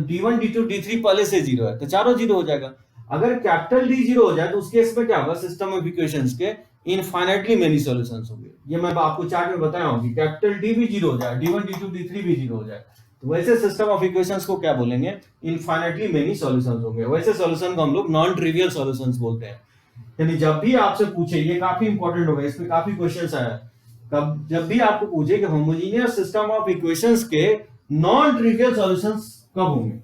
d1 d2 d3 पहले से 0 है तो चारों 0 हो जाएगा। अगर कैपिटल डी 0 हो जाए तो उस केस में क्या होगा, सिस्टम ऑफ इक्वेशंस के इनफाइनाइटली मेनी सॉल्यूशंस होंगे। ये मैं आपको चार्ट में बताया हूं कि कैपिटल डी भी 0 हो जाए, d1 d2 d3 भी 0 हो जाए, तो वैसे सिस्टम ऑफ इक्वेशंस को क्या बोलेंगे, इनफाइनाइटली मेनी सॉल्यूशंस होंगे। वैसे सॉल्यूशन को हम लोग नॉन ट्रिवियल सॉल्यूशंस बोलते हैं। यानी जब भी आपसे पूछे, ये काफी इंपॉर्टेंट होगा, इस पे काफी क्वेश्चंस आया, कब जब भी आपको पूछे कि होमोजेनियस सिस्टम ऑफ इक्वेशंस के नॉन ट्रिवियल सॉल्यूशंस कब होंगे,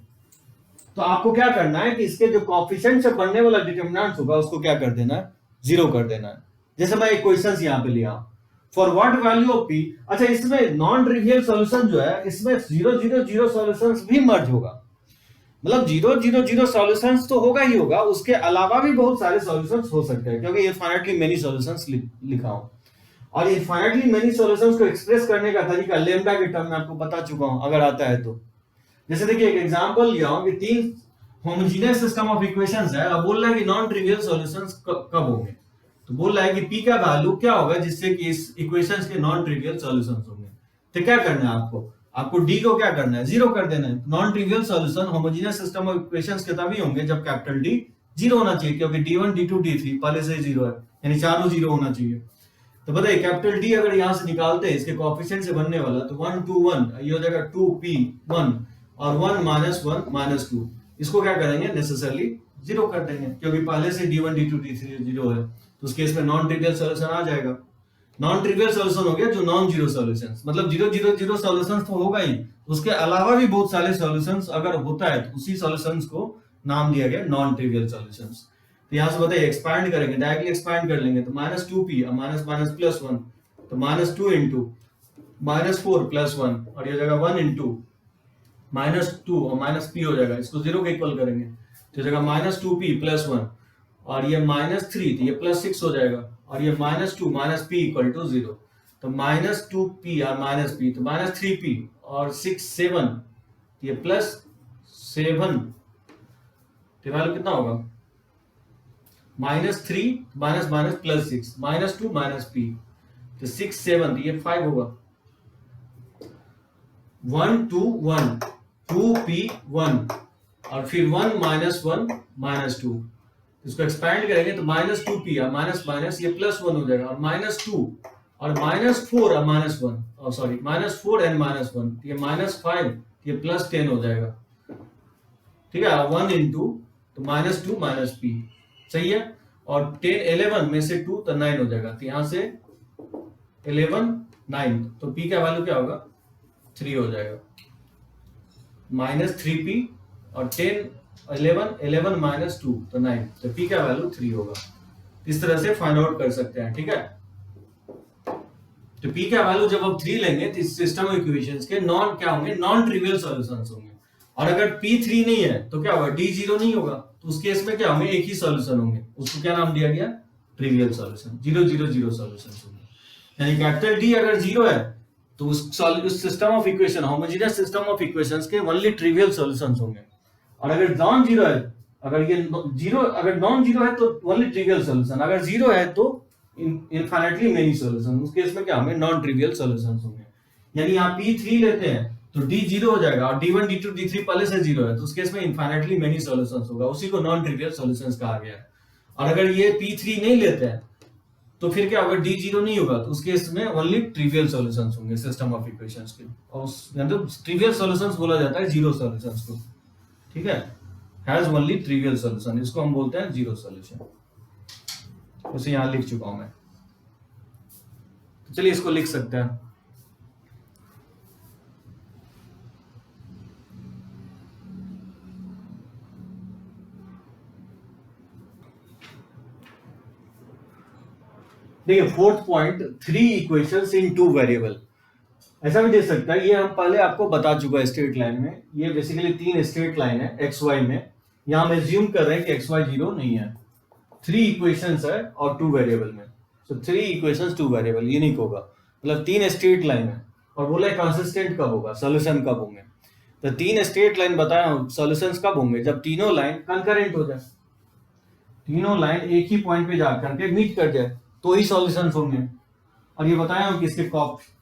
तो आपको क्या करना है कि इसके जो कोएफिशिएंट से बनने वाला डिटरमिनेंट होगा उसको क्या कर देना है, 0 कर देना है। जैसे मैं एक क्वेश्चन यहां पे लिया, for what value of p। अच्छा, इसमें नॉन ट्रिवियल सॉल्यूशन जो है इसमें 0 0 0 सॉल्यूशंस भी मर्ज होगा। मतलब 0 0 0 सॉल्यूशंस तो होगा ही होगा, उसके अलावा भी बहुत सारे सॉल्यूशंस हो सकते हैं, क्योंकि इनफाइनाइटली मेनी सॉल्यूशंस लिखा हूं। और इनफाइनाइटली मेनी सॉल्यूशंस को एक्सप्रेस करने का तरीका लैम्डा के टर्म में आपको बता चुका हूं, अगर आता है तो। जैसे देखिए एक एग्जांपल लिया हूं कि 3 होमोजेनियस सिस्टम ऑफ इक्वेशंस है, अब बोल रहा है कि नॉन ट्रिवियल सॉल्यूशंस कब होंगे, तो बोल रहा है कि p का वैल्यू क्या होगा जिससे कि इस इक्वेशंस के नॉन ट्रिवियल सॉल्यूशंस होंगे। तो क्या करना है आपको डी को क्या करना है, जीरो कर देना है। Non trivial solution homogeneous system of equations के तभी होंगे जब कैपिटल डी जीरो होना चाहिए, क्योंकि D1 D2 D3 पहले से जीरो है, यानी चारों जीरो होना चाहिए। तो बताइए कैपिटल डी अगर यहां से निकालते हैं इसके कोएफिशिएंट से बनने वाला, तो 1 2 1 ये हो जाएगा 2p1 और 1 -1 -2। इसको क्या करेंगे, नेसेसरली जीरो कर देंगे, क्योंकि पहले से D1 D2 D3 जीरो है। तो उस केस में नॉन ट्रिवियल सॉल्यूशन आ जाएगा। नॉन ट्रिवियल सॉल्यूशन हो गया जो नॉन जीरो सॉल्यूशंस, मतलब 0 0 0 सॉल्यूशंस तो होगा ही, उसके अलावा भी बहुत सारे सॉल्यूशंस अगर होता है तो उसी सॉल्यूशंस को नाम दिया गया नॉन ट्रिवियल सॉल्यूशंस। तो यहां से बताइए एक्सपैंड करेंगे, डायरेक्टली एक्सपैंड कर लेंगे, तो -2p और माइनस प्लस 1, तो -2 इंटू -4 प्लस 1 और ये हो जाएगा 1 इंटू -2 और -p हो जाएगा, इसको जीरो के इक्वल करेंगे तो हो जाएगा -2p प्लस 1 और ये -3 तो ये +6 हो जाएगा और ये -2 -p इक्वल टू 0। तो -2p और -p तो -3p और 6 7 ये +7 तो वैल्यू कितना होगा, -3 +6 -2 -p तो 6 7 तो ये 5 होगा। 1 2 1 2p 1 और फिर 1 -1 -2, इसको एक्सपैंड करेंगे तो -2p और माइनस ये +1 हो जाएगा और -2 और -4 और -1 सॉरी -4 एंड -1 ये -5 ये +10 हो जाएगा, ठीक है। 1 इंटू तो -2 -p सही है, और 10 11 में से 2 तो 9 हो जाएगा, तो यहां से 11 9 तो p का वैल्यू क्या होगा 3 हो जाएगा, -3p और 10 11 11 -2 तो 9 तो p का वैल्यू 3 होगा। इस तरह से फाइंड आउट कर सकते हैं, ठीक है। तो p का वैल्यू जब आप 3 लेंगे तो इस सिस्टम ऑफ इक्वेशंस के नॉन क्या होंगे, नॉन ट्रिवियल सॉल्यूशंस होंगे। और अगर p3 नहीं है तो क्या होगा, d जीरो नहीं होगा, तो उस केस में क्या होंगे, एक ही सॉल्यूशन होंगे, उसको क्या नाम दिया गया, ट्रिवियल सॉल्यूशन, 0 0 0 सॉल्यूशंस होंगे। यानी कैपिटल D अगर जीरो है तो उस system of equation homogeneous system of equations के ओनली ट्रिवियल सॉल्यूशंस होंगे। और अगर नॉन जीरो है, अगर ये जीरो अगर नॉन जीरो है तो ओनली ट्रिवियल सॉल्यूशन, अगर जीरो है तो इनफाइनाइटली मेनी सॉल्यूशन, उस केस में क्या होंगे, नॉन ट्रिवियल सॉल्यूशंस होंगे। यानी यहाँ p3 लेते हैं तो d जीरो हो जाएगा और d1 d2 d3 पहले से जीरो है, तो उस केस में इनफाइनाइटली मेनी सॉल्यूशंस होगा, उसी को नॉन ट्रिवियल सॉल्यूशंस कहा गया है। और अगर ये p3 नहीं लेते हैं तो फिर क्या होगा, d जीरो नहीं होगा, तो उस केस में ओनली ट्रिवियल सॉल्यूशंस होंगे सिस्टम ऑफ इक्वेशंस के, और मतलब ट्रिवियल सॉल्यूशंस बोला जाता है जीरो सॉल्यूशंस को, ठीक है, हैज ओनली ट्रिवियल सॉल्यूशन, इसको हम बोलते हैं जीरो सॉल्यूशन। उसे यहां लिख चुका हूं मैं, तो चलिए इसको लिख सकते हैं। देखिए 4th पॉइंट, 3 इक्वेशंस इन 2 वेरिएबल, ऐसा भी दे सकता है, ये हम पहले आपको बता चुका है स्ट्रेट लाइन में। ये बेसिकली 3 स्ट्रेट लाइन है एक्स वाई में, यहां हम एज्यूम कर रहे हैं कि एक्स वाई जीरो नहीं है, 3 इक्वेशंस है और 2 वेरिएबल में, तो 3 इक्वेशंस 2 वेरिएबल यूनिक होगा, मतलब 3 स्ट्रेट लाइन है। और बोला कंसिस्टेंट कब होगा, सॉल्यूशन कब होंगे, तो 3 स्ट्रेट लाइन बताया सॉल्यूशंस कब होंगे, जब तीनों लाइन कंकरेंट हो जाए, तीनों लाइन एक ही पॉइंट पे जाकर के मीट कर जाए तो ही सॉल्यूशंस होंगे। और ये बताया हूं कि इसके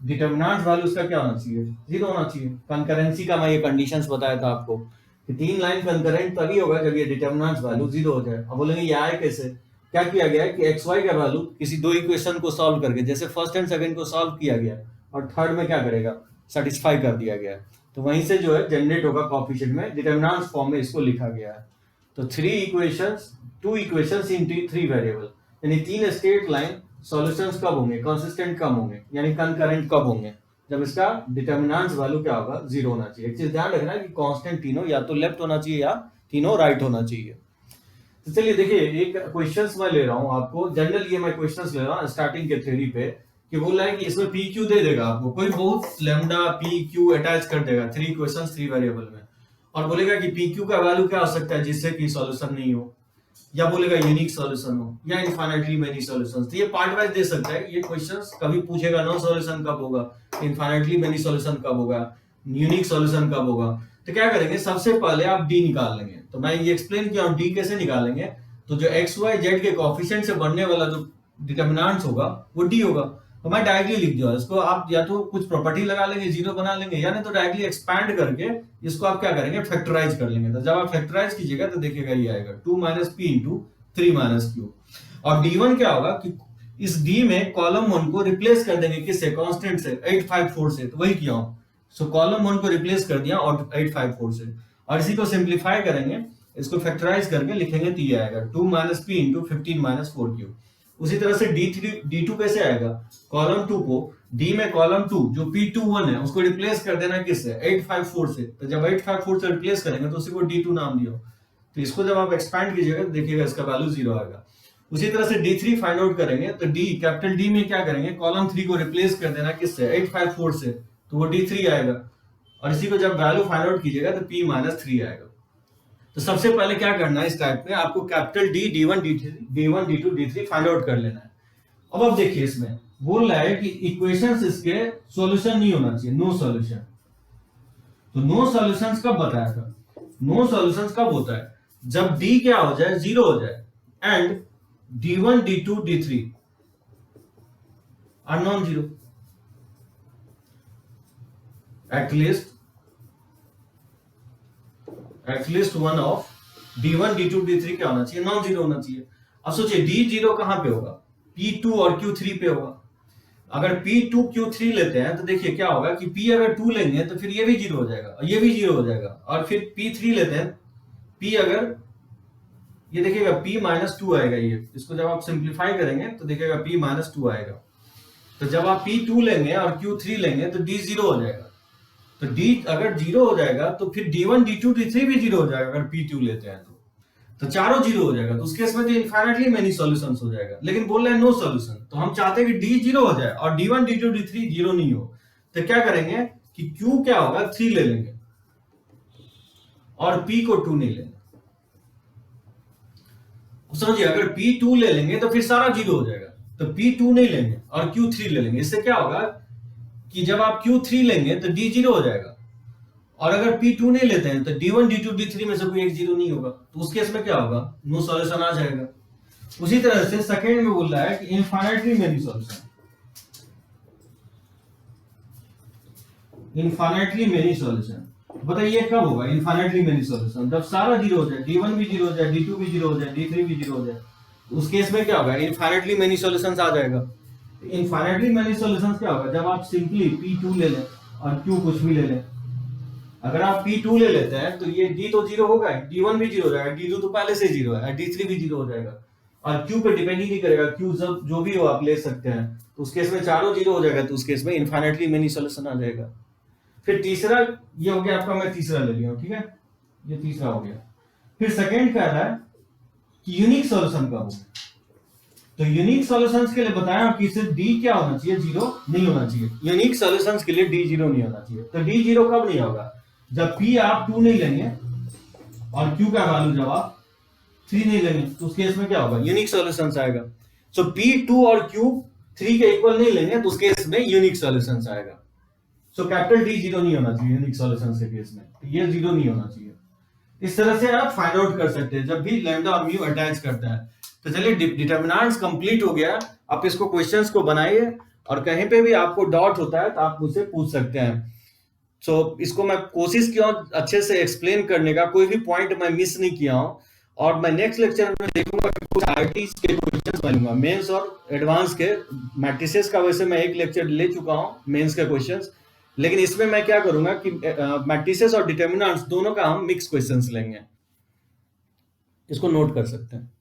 डिटरमिनेंट वैल्यू उसका क्या होना चाहिए, जीरो होना चाहिए। कंकरेंसी का मैं ये कंडीशंस बताया था आपको कि 3 लाइन कंकरेंट तभी होगा जब ये डिटरमिनेंट वैल्यू जीरो हो जाए। अब बोलेंगे ये आए कैसे, क्या किया गया है कि एक्स वाई का वैल्यू किसी 2 इक्वेशन को सॉल्व करके, जैसे फर्स्ट एंड सेकंड को सॉल्व किया गया और थर्ड में क्या करेगा, सेटिस्फाई कर दिया गया, तो वहीं से जो है जनरेट होगा कोएफिशिएंट में, डिटरमिनेंट फॉर्म में इसको लिखा गया है। तो 3 इक्वेशंस 2 इक्वेशंस इन 3 वेरिएबल, यानी 3 स्ट्रेट लाइन सॉल्यूशंस कब होंगे, कंसिस्टेंट कब होंगे, यानी कंकरेंट कब होंगे, जब इसका डिटरमिनेंट वैल्यू क्या होगा, जीरो होना चाहिए। एक चीज ध्यान रखना है कि कांस्टेंट तीनों या तो लेफ्ट होना चाहिए या तीनों राइट होना चाहिए। तो चलिए देखिए एक क्वेश्चंस मैं ले रहा हूं आपको, जनरल ये मैं क्वेश्चंस ले रहा हूं स्टार्टिंग के थ्योरी पे, कि बोल रहा है कि इसमें पी क्यू दे देगा आपको, कोई बहुत लैम्डा पी क्यू अटैच कर देगा 3 इक्वेशंस 3 वेरिएबल में, और बोलेगा कि पी क्यू का वैल्यू क्या हो सकता है जिससे कि सॉल्यूशन नहीं हो, या बोलेगा यूनिक सॉल्यूशन हो, या इनफाइनाइटली मेनी सॉल्यूशंस। तो ये पार्ट वाइज दे सकता है, ये क्वेश्चंस कभी पूछेगा नो सॉल्यूशन कब होगा, इनफाइनाइटली मेनी सॉल्यूशन कब होगा, यूनिक सॉल्यूशन कब होगा। तो क्या करेंगे, सबसे पहले आप डी निकाल लेंगे। तो मैं ये एक्सप्लेन किया हूं डी कैसे निकालेंगे, तो जो एक्स वाई जेड के कोएफिशिएंट से बनने वाला जो डिटरमिनेंट्स होगा वो डी होगा। तो मैं डायरेक्टली लिख दिया इसको। आप या तो कुछ प्रॉपर्टी लगा लेंगे, जीरो बना लेंगे, या नहीं तो डायरेक्टली एक्सपैंड करके इसको आप क्या करेंगे, फैक्टराइज कर लेंगे। तो जब आप फैक्टराइज कीजिएगा तो देखिएगा ये आएगा 2 minus P into 3 minus Q. और D1 क्या होगा कि इस D में कॉलम 1 को रिप्लेस कर देंगे किससे, कांस्टेंट से 854 से। तो वही किया हूं, सो कॉलम 1 को रिप्लेस कर दिया और 854 से। और इसी को सिंप्लीफाई करेंगे, इसको फैक्टराइज करके लिखेंगे तो ये आएगा 2 minus P into 15 minus 4 Q. उसी तरह से D2 कैसे आएगा, कॉलम 2 को D में कॉलम 2 जो P21 है उसको रिप्लेस कर देना किससे, 854 से। तो जब 854 से रिप्लेस करेंगे तो उसी को D2 नाम दिया। तो इसको जब आप एक्सपैंड कीजिएगा तो देखिएगा इसका वैल्यू 0 आएगा। उसी तरह से D3 फाइंड आउट करेंगे तो कैपिटल D में क्या करेंगे, कॉलम 3 को रिप्लेस कर देना किससे, 854 से, तो वो D3 आएगा। और इसी को जब वैल्यू फाइंड आउट कीजिएगा तो P माइनस 3 आएगा। तो सबसे पहले क्या करना है, इस टाइप में आपको capital D, D1, D2, D3 find out कर लेना है। अब देखिए इसमें बोल रहा है कि इक्वेशंस इसके सॉल्यूशन नहीं होना चाहिए, नो सॉल्यूशन। तो नो सॉल्यूशंस कब बताया था, नो सॉल्यूशंस कब होता है, जब D क्या हो जाए, 0 हो जाए, and D1, D2, D3 are non zero. At least one of D1, D2, D3 क्या होना चाहिए, नॉन जीरो होना चाहिए। अब सोचिए D0 कहां पे होगा, P2 और Q3 पे होगा। अगर P2 Q3 लेते हैं तो देखिए क्या होगा कि P अगर 2 लेंगे तो फिर ये भी 0 हो जाएगा और ये भी 0 हो जाएगा। और फिर P3 लेते हैं, P अगर ये देखिएगा P माइनस 2 आएगा। ये इसको जब आप सिंप्लीफाई करेंगे तो देखिएगा P माइनस 2 आएगा। तो जब आप P2 लेंगे और Q3 लेंगे तो D 0 हो जाएगा। तो D अगर 0 हो जाएगा तो फिर D1, D2, D3 भी 0 हो जाएगा अगर P2 लेते हैं तो चारों 0 हो जाएगा। तो उस केस में तो इनफाइनाइटली मेनी सॉल्यूशंस हो जाएगा। लेकिन बोल रहे हैं नो सॉल्यूशन, तो हम चाहते हैं कि D 0 हो जाए और D1, D2, D3 0 नहीं हो। तो क्या करेंगे कि Q क्या होगा, 3 ले लेंगे और P को 2 नहीं लेंगे। समझिए, अगर P2 ले लेंगे तो फिर सारा 0 हो जाएगा। तो P2 नहीं लेंगे और Q3 ले लेंगे। इससे क्या होगा कि जब आप Q3 लेंगे तो D 0 हो जाएगा। और अगर P2 नहीं लेते हैं तो D1, D2, D3 में से कोई एक 0 नहीं होगा। तो उस केस में क्या होगा, नो सॉल्यूशन आ जाएगा। उसी तरह से सेकंड में बोल रहा है कि infinitely many solution, infinitely many solution. बताइए कब होगा इनफाइनाइटली मेनी सॉल्यूशन, जब सारा 0 हो जाए, D1 भी 0 हो जाए, D2 भी 0 हो जाए, D3 भी 0 हो जाए। तो उस केस में क्या होगा, इनफाइनाइटली मेनी सॉल्यूशंस आ जाएगा। इनफाइनाइटली मेनी सॉल्यूशंस क्या होगा, जब आप सिंपली P2 ले लें और Q कुछ भी ले लें। अगर आप P2 ले लेते हैं तो ये D तो 0 होगा, D1 भी 0 हो जाएगा, D2 तो पहले से 0 है, D3 भी 0 हो जाएगा। और Q पे डिपेंड ही नहीं करेगा, Q जो भी हो आप ले सकते हैं। तो उस केस में चारों 0 हो जाएगा। तो उस केस में इनफाइनाइटली मेनी सॉल्यूशन आ जाएगा। फिर तीसरा ये हो गया आपका, मैं तीसरा ले लिया हूं, ठीक है, ये तीसरा हो गया। फिर सेकंड कह रहा है कि यूनिक सॉल्यूशन कब हो। तो यूनिक सॉल्यूशंस के लिए बताया कि सिर्फ D क्या होना चाहिए, 0 नहीं होना चाहिए। यूनिक सॉल्यूशंस के लिए D 0 नहीं होना चाहिए। तो D 0 कब नहीं होगा, जब P आप 2 नहीं लेंगे और Q का वैल्यू जब आप 3 नहीं लेंगे। तो उस केस में क्या होगा, यूनिक सॉल्यूशंस आएगा। सो P 2 और Q 3 के इक्वल नहीं लेंगे तो उस केस में यूनिक सॉल्यूशंस आएगा। सो कैपिटल D 0 नहीं होना चाहिए यूनिक सॉल्यूशंस के केस में, तो ये 0 नहीं होना चाहिए। इस तरह से आप फाइंड आउट कर सकते हैं जब भी लैम्डा और म्यू अटैच करता है। तो चलिए डिटरमिनेंट्स कंप्लीट हो गया। आप इसको क्वेश्चंस को बनाइए और कहीं पे भी आपको डाउट होता है तो आप मुझसे पूछ सकते हैं। सो इसको मैं कोशिश किया हूं अच्छे से एक्सप्लेन करने का, कोई भी पॉइंट मैं मिस नहीं किया हूं। और मैं नेक्स्ट लेक्चर में देखूंगा कि कुछ आईआईटी के क्वेश्चंस बनूंगा, मेंस और एडवांस के। मैट्रिसेस का वैसे मैं एक लेक्चर ले चुका हूं, मेंस के क्वेश्चंस। लेकिन इसमें मैं क्या करूंगा कि मैट्रिसेस और डिटरमिनेंट्स दोनों का हम मिक्स क्वेश्चंस लेंगे। इसको नोट कर सकते हैं।